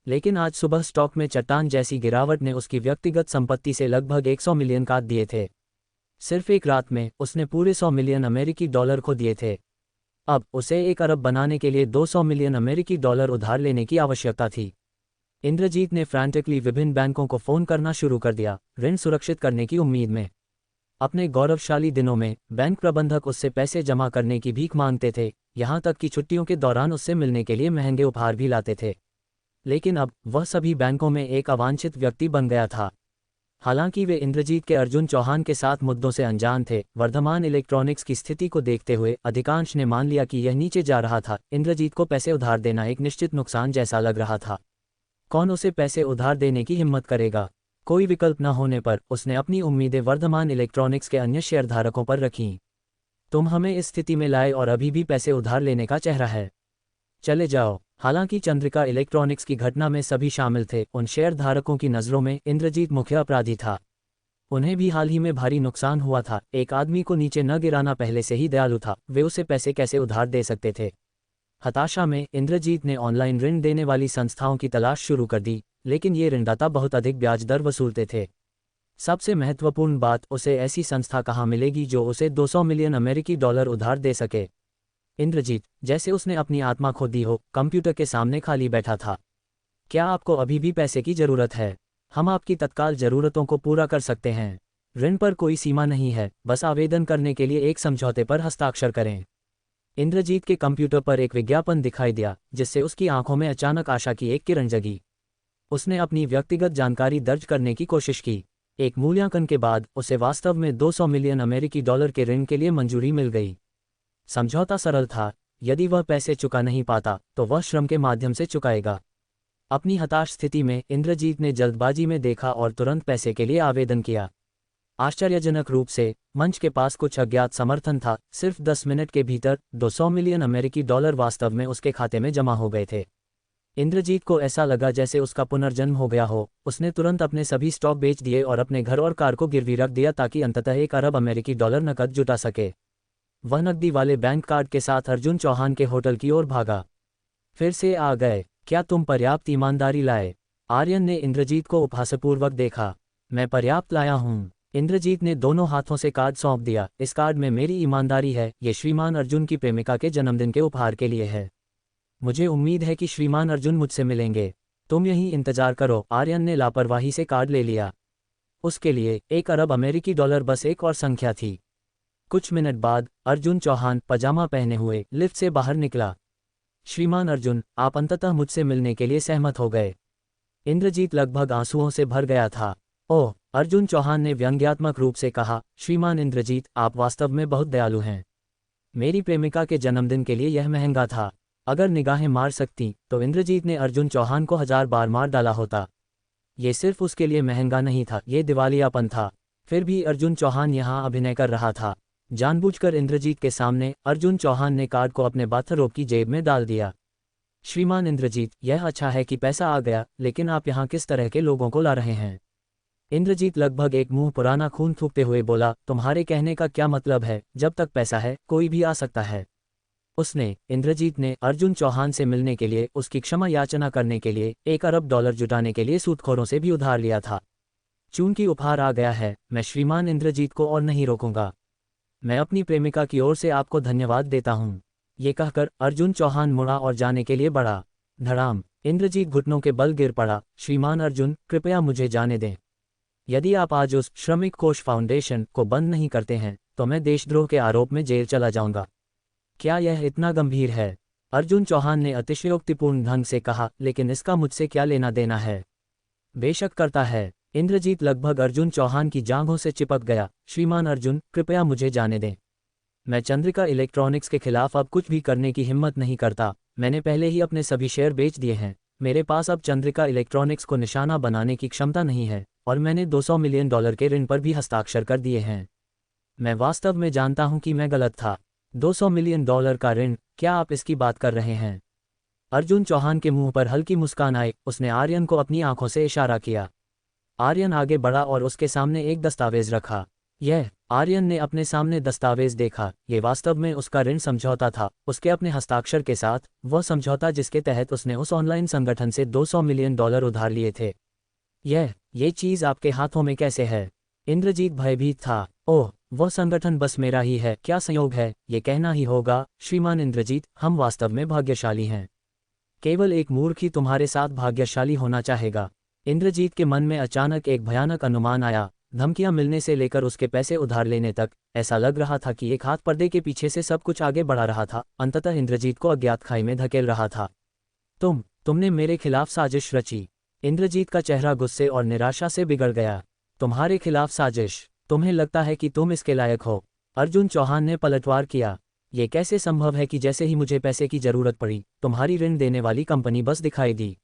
लेकिन आज सुबह स्टॉक में चट्टान जैसी गिरावट ने उसकी व्यक्तिगत संपत्ति से लगभग 100 मिलियन काट दिए थे। सिर्फ एक रात में उसने पूरे 100 मिलियन अमेरिकी डॉलर खो दिए थे। अब उसे 1 अरब बनाने के लिए 200 मिलियन अमेरिकी डॉलर उधार लेने की आवश्यकता थी। इंद्रजीत ने फ्रैंटिकली विभिन्न बैंकों को फ़ोन करना शुरू कर दिया, ऋण सुरक्षित करने की उम्मीद में। अपने गौरवशाली दिनों में बैंक प्रबंधक उससे पैसे जमा करने की भीख मांगते थे, यहाँ तक कि छुट्टियों के दौरान उससे मिलने के लिए महंगे उपहार भी लाते थे। लेकिन अब वह सभी बैंकों में एक अवांछित व्यक्ति बन गया था। हालांकि वे इंद्रजीत के अर्जुन चौहान के साथ मुद्दों से अनजान थे, वर्धमान इलेक्ट्रॉनिक्स की स्थिति को देखते हुए अधिकांश ने मान लिया कि यह नीचे जा रहा था। इंद्रजीत को पैसे उधार देना एक निश्चित नुकसान जैसा लग रहा था। कौन उसे पैसे उधार देने की हिम्मत करेगा। कोई विकल्प न होने पर उसने अपनी उम्मीदें वर्धमान इलेक्ट्रॉनिक्स के अन्य शेयरधारकों पर रखीं। तुम हमें इस स्थिति में लाए और अभी भी पैसे उधार लेने का चेहरा है, चले जाओ। हालांकि चंद्रिका इलेक्ट्रॉनिक्स की घटना में सभी शामिल थे, उन शेयरधारकों की नज़रों में इंद्रजीत मुख्य अपराधी था। उन्हें भी हाल ही में भारी नुकसान हुआ था। एक आदमी को नीचे न गिराना पहले से ही दयालु था, वे उसे पैसे कैसे उधार दे सकते थे। हताशा में इंद्रजीत ने ऑनलाइन ऋण देने वाली संस्थाओं की तलाश शुरू कर दी, लेकिन ये ऋणदाता बहुत अधिक ब्याज दर वसूलते थे। सबसे महत्वपूर्ण बात, उसे ऐसी संस्था कहाँ मिलेगी जो उसे 200 मिलियन अमेरिकी डॉलर उधार दे सके। इंद्रजीत, जैसे उसने अपनी आत्मा खो दी हो, कंप्यूटर के सामने खाली बैठा था। क्या आपको अभी भी पैसे की ज़रूरत है? हम आपकी तत्काल ज़रूरतों को पूरा कर सकते हैं। ऋण पर कोई सीमा नहीं है, बस आवेदन करने के लिए एक समझौते पर हस्ताक्षर करें। इंद्रजीत के कंप्यूटर पर एक विज्ञापन दिखाई दिया, जिससे उसकी आंखों में अचानक आशा की एक किरण जगी। उसने अपनी व्यक्तिगत जानकारी दर्ज करने की कोशिश की। एक मूल्यांकन के बाद उसे वास्तव में 200 मिलियन अमेरिकी डॉलर के ऋण के लिए मंजूरी मिल गई। समझौता सरल था, यदि वह पैसे चुका नहीं पाता तो वह श्रम के माध्यम से चुकाएगा। अपनी हताश स्थिति में इंद्रजीत ने जल्दबाजी में देखा और तुरंत पैसे के लिए आवेदन किया। आश्चर्यजनक रूप से मंच के पास कुछ अज्ञात समर्थन था। सिर्फ 10 मिनट के भीतर 200 मिलियन अमेरिकी डॉलर वास्तव में उसके खाते में जमा हो गए थे। इंद्रजीत को ऐसा लगा जैसे उसका पुनर्जन्म हो गया हो। उसने तुरंत अपने सभी स्टॉक बेच दिए और अपने घर और कार को गिरवी रख दिया ताकि अंततः 1 अरब अमेरिकी डॉलर नकद जुटा सके। वह नकदी वाले बैंक कार्ड के साथ अर्जुन चौहान के होटल की ओर भागा। फिर से आ गए, क्या तुम पर्याप्त ईमानदारी लाए? आर्यन ने इंद्रजीत को उपहासपूर्वक देखा। मैं पर्याप्त लाया हूँ। इंद्रजीत ने दोनों हाथों से कार्ड सौंप दिया। इस कार्ड में मेरी ईमानदारी है, ये श्रीमान अर्जुन की प्रेमिका के जन्मदिन के उपहार के लिए है। मुझे उम्मीद है कि श्रीमान अर्जुन मुझसे मिलेंगे। तुम यहीं इंतजार करो। आर्यन ने लापरवाही से कार्ड ले लिया। उसके लिए 1 अरब अमेरिकी डॉलर बस एक और संख्या थी। कुछ मिनट बाद अर्जुन चौहान पजामा पहने हुए लिफ्ट से बाहर निकला। श्रीमान अर्जुन, आप अंततः मुझसे मिलने के लिए सहमत हो गए। इंद्रजीत लगभग आंसुओं से भर गया था। ओह, अर्जुन चौहान ने व्यंग्यात्मक रूप से कहा, श्रीमान इंद्रजीत, आप वास्तव में बहुत दयालु हैं। मेरी प्रेमिका के जन्मदिन के लिए यह महंगा था। अगर निगाहें मार सकती तो इंद्रजीत ने अर्जुन चौहान को 1000 बार मार डाला होता। ये सिर्फ उसके लिए महंगा नहीं था, ये दिवालियापन था। फिर भी अर्जुन चौहान यहाँ अभिनय कर रहा था। जानबूझकर इंद्रजीत के सामने अर्जुन चौहान ने कार्ड को अपने बाथरोब की जेब में डाल दिया। श्रीमान इंद्रजीत, यह अच्छा है कि पैसा आ गया, लेकिन आप यहाँ किस तरह के लोगों को ला रहे हैं? इंद्रजीत लगभग एक मुंह पुराना खून थूकते हुए बोला, तुम्हारे कहने का क्या मतलब है? जब तक पैसा है कोई भी आ सकता है। इंद्रजीत ने अर्जुन चौहान से मिलने के लिए, उसकी क्षमा याचना करने के लिए, 1 अरब डॉलर जुटाने के लिए सूदखोरों से भी उधार लिया था। चूंकि उपहार आ गया है, मैं श्रीमान इंद्रजीत को और नहीं रोकूंगा। मैं अपनी प्रेमिका की ओर से आपको धन्यवाद देता हूँ। ये कहकर अर्जुन चौहान मुड़ा और जाने के लिए बढ़ा। धड़ाम, इंद्रजीत घुटनों के बल गिर पड़ा। श्रीमान अर्जुन, कृपया मुझे जाने दें। यदि आप आज उस श्रमिक कोष फाउंडेशन को बंद नहीं करते हैं तो मैं देशद्रोह के आरोप में जेल चला जाऊंगा। क्या यह इतना गंभीर है? अर्जुन चौहान ने अतिशयोक्तिपूर्ण ढंग से कहा, लेकिन इसका मुझसे क्या लेना देना है? बेशक करता है। इंद्रजीत लगभग अर्जुन चौहान की जांघों से चिपक गया। श्रीमान अर्जुन, कृपया मुझे जाने दें। मैं चंद्रिका इलेक्ट्रॉनिक्स के खिलाफ अब कुछ भी करने की हिम्मत नहीं करता। मैंने पहले ही अपने सभी शेयर बेच दिए हैं। मेरे पास अब चंद्रिका इलेक्ट्रॉनिक्स को निशाना बनाने की क्षमता नहीं है, और मैंने $200 मिलियन के ऋण पर भी हस्ताक्षर कर दिए हैं। मैं वास्तव में जानता हूं कि मैं गलत था। $200 मिलियन का ऋण? क्या आप इसकी बात कर रहे हैं? अर्जुन चौहान के मुंह पर हल्की मुस्कान आई। उसने आर्यन को अपनी आंखों से इशारा किया। आर्यन आगे बढ़ा और उसके सामने एक दस्तावेज रखा। आर्यन ने अपने सामने दस्तावेज देखा। ये वास्तव में उसका ऋण समझौता था, उसके अपने हस्ताक्षर के साथ, वह समझौता जिसके तहत उसने उस ऑनलाइन संगठन से $200 मिलियन उधार लिए थे। ये चीज़ आपके हाथों में कैसे है? इंद्रजीत भयभीत था। ओह, वह संगठन बस मेरा ही है। क्या संयोग है, ये कहना ही होगा। श्रीमान इंद्रजीत, हम वास्तव में भाग्यशाली हैं। केवल एक मूर्ख ही तुम्हारे साथ भाग्यशाली होना चाहेगा। इंद्रजीत के मन में अचानक एक भयानक अनुमान आया। धमकियां मिलने से लेकर उसके पैसे उधार लेने तक, ऐसा लग रहा था कि एक हाथ पर्दे के पीछे से सब कुछ आगे बढ़ा रहा था, अंततः इंद्रजीत को अज्ञात खाई में धकेल रहा था। तुमने मेरे खिलाफ साजिश रची। इंद्रजीत का चेहरा गुस्से और निराशा से बिगड़ गया। तुम्हारे खिलाफ साजिश? तुम्हें लगता है कि तुम इसके लायक हो? अर्जुन चौहान ने पलटवार किया। ये कैसे संभव है कि जैसे ही मुझे पैसे की जरूरत पड़ी, तुम्हारी ऋण देने वाली कंपनी बस दिखाई दी?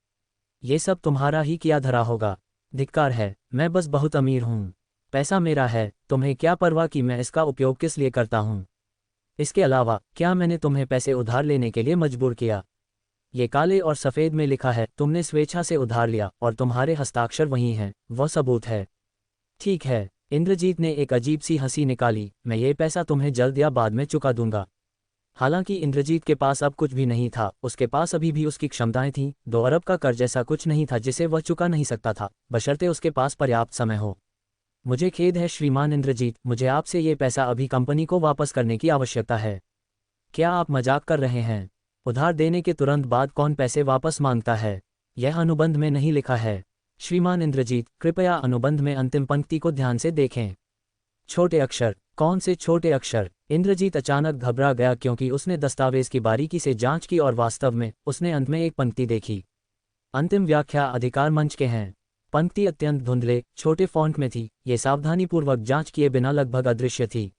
ये सब तुम्हारा ही किया धरा होगा। धिक्कार है, मैं बस बहुत अमीर हूँ। पैसा मेरा है, तुम्हें क्या परवाह कि मैं इसका उपयोग किस लिए करता हूँ? इसके अलावा, क्या मैंने तुम्हें पैसे उधार लेने के लिए मजबूर किया? ये काले और सफ़ेद में लिखा है, तुमने स्वेच्छा से उधार लिया और तुम्हारे हस्ताक्षर वही हैं, वह सबूत है। ठीक है। इंद्रजीत ने एक अजीब सी हंसी निकाली। मैं ये पैसा तुम्हें जल्द या बाद में चुका दूंगा। हालांकि इंद्रजीत के पास अब कुछ भी नहीं था, उसके पास अभी भी उसकी क्षमताएं थीं। 2 अरब का कर्ज ऐसा कुछ नहीं था जिसे वह चुका नहीं सकता था, बशर्ते उसके पास पर्याप्त समय हो। मुझे खेद है श्रीमान इंद्रजीत, मुझे आपसे ये पैसा अभी कंपनी को वापस करने की आवश्यकता है। क्या आप मजाक कर रहे हैं? उधार देने के तुरंत बाद कौन पैसे वापस मांगता है? यह अनुबंध में नहीं लिखा है। श्रीमान इंद्रजीत, कृपया अनुबंध में अंतिम पंक्ति को ध्यान से देखें। छोटे अक्षर? कौन से छोटे अक्षर? इंद्रजीत अचानक घबरा गया क्योंकि उसने दस्तावेज की बारीकी से जांच की और वास्तव में उसने अंत में एक पंक्ति देखी। अंतिम व्याख्या अधिकार मंच के हैं। पंक्ति अत्यंत धुंधले, छोटे फॉन्ट में थी। ये सावधानीपूर्वक जांच किए बिना लगभग अदृश्य थी।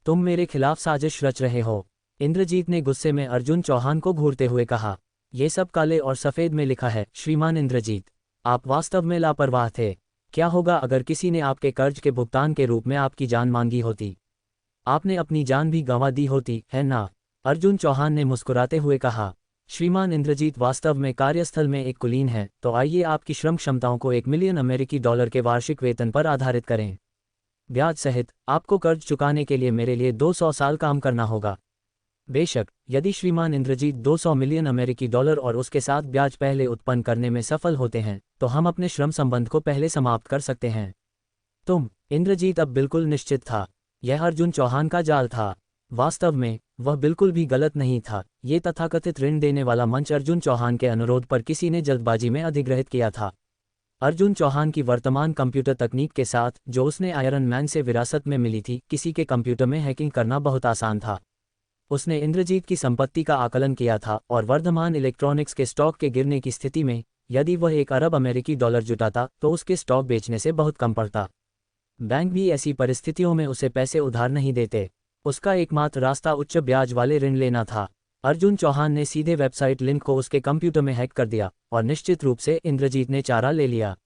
तुम मेरे खिलाफ साजिश रच रहे हो, इंद्रजीत ने गुस्से में अर्जुन चौहान को घूरते हुए कहा। ये सब काले और सफ़ेद में लिखा है श्रीमान इंद्रजीत। आप वास्तव में लापरवाह थे। क्या होगा अगर किसी ने आपके कर्ज के भुगतान के रूप में आपकी जान मांगी होती? आपने अपनी जान भी गंवा दी होती, है ना? अर्जुन चौहान ने मुस्कुराते हुए कहा। श्रीमान इंद्रजीत वास्तव में कार्यस्थल में एक कुलीन है, तो आइए आपकी श्रम क्षमताओं को $1 मिलियन के वार्षिक वेतन पर आधारित करें। ब्याज सहित आपको कर्ज चुकाने के लिए मेरे लिए 200 साल काम करना होगा। बेशक, यदि श्रीमान इंद्रजीत $200 मिलियन और उसके साथ ब्याज पहले उत्पन्न करने में सफल होते हैं, तो हम अपने श्रम संबंध को पहले समाप्त कर सकते हैं। इंद्रजीत अब बिल्कुल निश्चित था। यह अर्जुन चौहान का जाल था। वास्तव में वह बिल्कुल भी गलत नहीं था। ये तथाकथित ऋण देने वाला मंच अर्जुन चौहान के अनुरोध पर किसी ने जल्दबाजी में अधिग्रहित किया था। अर्जुन चौहान की वर्तमान कंप्यूटर तकनीक के साथ, जो उसने आयरन मैन से विरासत में मिली थी, किसी के कंप्यूटर में हैकिंग करना बहुत आसान था। उसने इंद्रजीत की संपत्ति का आकलन किया था और वर्धमान इलेक्ट्रॉनिक्स के स्टॉक के गिरने की स्थिति में यदि वह $1 अरब जुटाता तो उसके स्टॉक बेचने से बहुत कम पड़ता। बैंक भी ऐसी परिस्थितियों में उसे पैसे उधार नहीं देते। उसका एकमात्र रास्ता उच्च ब्याज वाले ऋण लेना था। अर्जुन चौहान ने सीधे वेबसाइट लिंक को उसके कंप्यूटर में हैक कर दिया और निश्चित रूप से इंद्रजीत ने चारा ले लिया।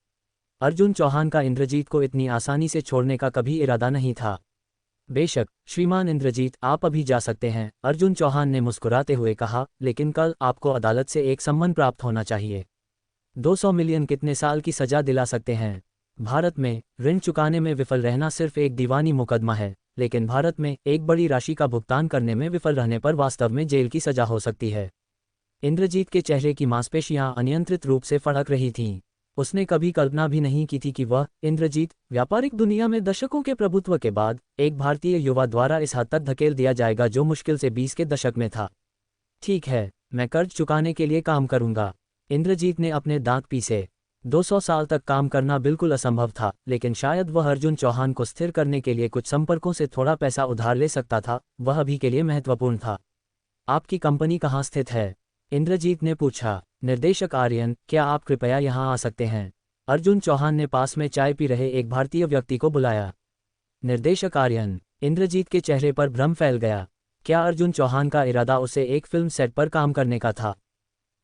अर्जुन चौहान का इंद्रजीत को इतनी आसानी से छोड़ने का कभी इरादा नहीं था। बेशक, श्रीमान इंद्रजीत, आप अभी जा सकते हैं, अर्जुन चौहान ने मुस्कुराते हुए कहा, लेकिन कल आपको अदालत से एक सम्मन प्राप्त होना चाहिए। 200 मिलियन कितने साल की सजा दिला सकते हैं? भारत में ऋण चुकाने में विफल रहना सिर्फ एक दीवानी मुकदमा है, लेकिन भारत में एक बड़ी राशि का भुगतान करने में विफल रहने पर वास्तव में जेल की सजा हो सकती है। इंद्रजीत के चेहरे की मांसपेशियां अनियंत्रित रूप से फड़क रही थीं। उसने कभी कल्पना भी नहीं की थी कि वह, इंद्रजीत, व्यापारिक दुनिया में दशकों के प्रभुत्व के बाद एक भारतीय युवा द्वारा इस हद तक धकेल दिया जाएगा जो मुश्किल से 20 के दशक में था। ठीक है, मैं कर्ज चुकाने के लिए काम करूंगा। इंद्रजीत ने अपने दांत पीसे। 200 साल तक काम करना बिल्कुल असंभव था, लेकिन शायद वह अर्जुन चौहान को स्थिर करने के लिए कुछ संपर्कों से थोड़ा पैसा उधार ले सकता था। वह अभी के लिए महत्वपूर्ण था। आपकी कंपनी कहाँ स्थित है? इंद्रजीत ने पूछा। निर्देशक आर्यन, क्या आप कृपया यहाँ आ सकते हैं? अर्जुन चौहान ने पास में चाय पी रहे एक भारतीय व्यक्ति को बुलाया। निर्देशक आर्यन। इंद्रजीत के चेहरे पर भ्रम फैल गया। क्या अर्जुन चौहान का इरादा उसे एक फिल्म सेट पर काम करने का था?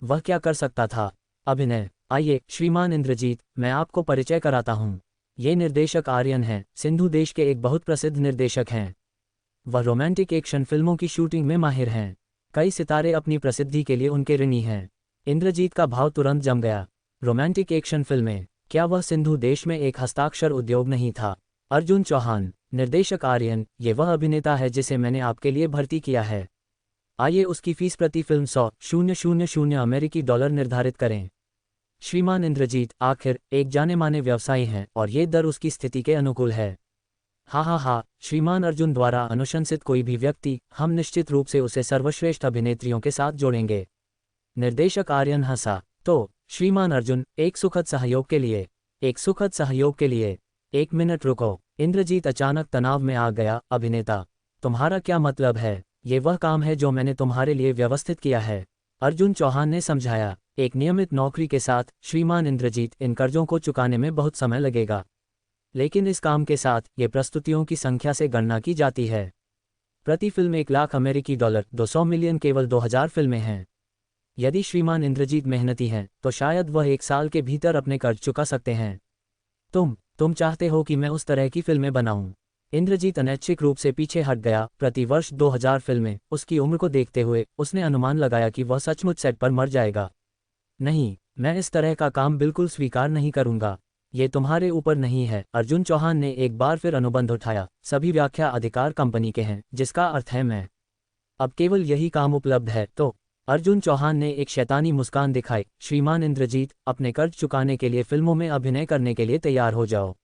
वह क्या कर सकता था? अभिनय। आइए श्रीमान इंद्रजीत, मैं आपको परिचय कराता हूँ। ये निर्देशक आर्यन हैं, सिंधु देश के एक बहुत प्रसिद्ध निर्देशक हैं। वह रोमांटिक एक्शन फिल्मों की शूटिंग में माहिर हैं। कई सितारे अपनी प्रसिद्धि के लिए उनके ऋणी हैं। इंद्रजीत का भाव तुरंत जम गया। रोमांटिक एक्शन फिल्में, क्या वह सिंधु देश में एक हस्ताक्षर उद्योग नहीं था? अर्जुन चौहान। निर्देशक आर्यन, ये वह अभिनेता है जिसे मैंने आपके लिए भर्ती किया है। आइए उसकी फीस प्रति फिल्म 100,000 अमेरिकी डॉलर निर्धारित करें। श्रीमान इंद्रजीत आखिर एक जाने माने व्यवसायी हैं और ये दर उसकी स्थिति के अनुकूल है। हा, श्रीमान अर्जुन द्वारा अनुशंसित कोई भी व्यक्ति, हम निश्चित रूप से उसे सर्वश्रेष्ठ अभिनेत्रियों के साथ जोड़ेंगे। निर्देशक आर्यन हंसा। तो श्रीमान अर्जुन, एक सुखद सहयोग के लिए। एक सुखद सहयोग के लिए। एक मिनट रुको। इंद्रजीत अचानक तनाव में आ गया। अभिनेता, तुम्हारा क्या मतलब है? ये वह काम है जो मैंने तुम्हारे लिए व्यवस्थित किया है। अर्जुन चौहान ने समझाया। एक नियमित नौकरी के साथ श्रीमान इंद्रजीत, इन कर्जों को चुकाने में बहुत समय लगेगा। लेकिन इस काम के साथ ये प्रस्तुतियों की संख्या से गणना की जाती है। प्रति फिल्म 1 लाख अमेरिकी डॉलर, 200 मिलियन केवल 2000 फिल्में हैं। यदि श्रीमान इंद्रजीत मेहनती हैं तो शायद वह 1 साल के भीतर अपने कर्ज चुका सकते हैं। तुम चाहते हो कि मैं उस तरह की फिल्में बनाऊं? इंद्रजीत अनैच्छिक रूप से पीछे हट गया। प्रति वर्ष 2000 फिल्में, उसकी उम्र को देखते हुए उसने अनुमान लगाया कि वह सचमुच सेट पर मर जाएगा। नहीं, मैं इस तरह का काम बिल्कुल स्वीकार नहीं करूंगा। ये तुम्हारे ऊपर नहीं है। अर्जुन चौहान ने एक बार फिर अनुबंध उठाया। सभी व्याख्या अधिकार कंपनी के हैं, जिसका अर्थ है मैं। अब केवल यही काम उपलब्ध है। तो अर्जुन चौहान ने एक शैतानी मुस्कान दिखाई। श्रीमान इंद्रजीत, अपने कर्ज चुकाने के लिए फिल्मों में अभिनय करने के लिए तैयार हो जाओ।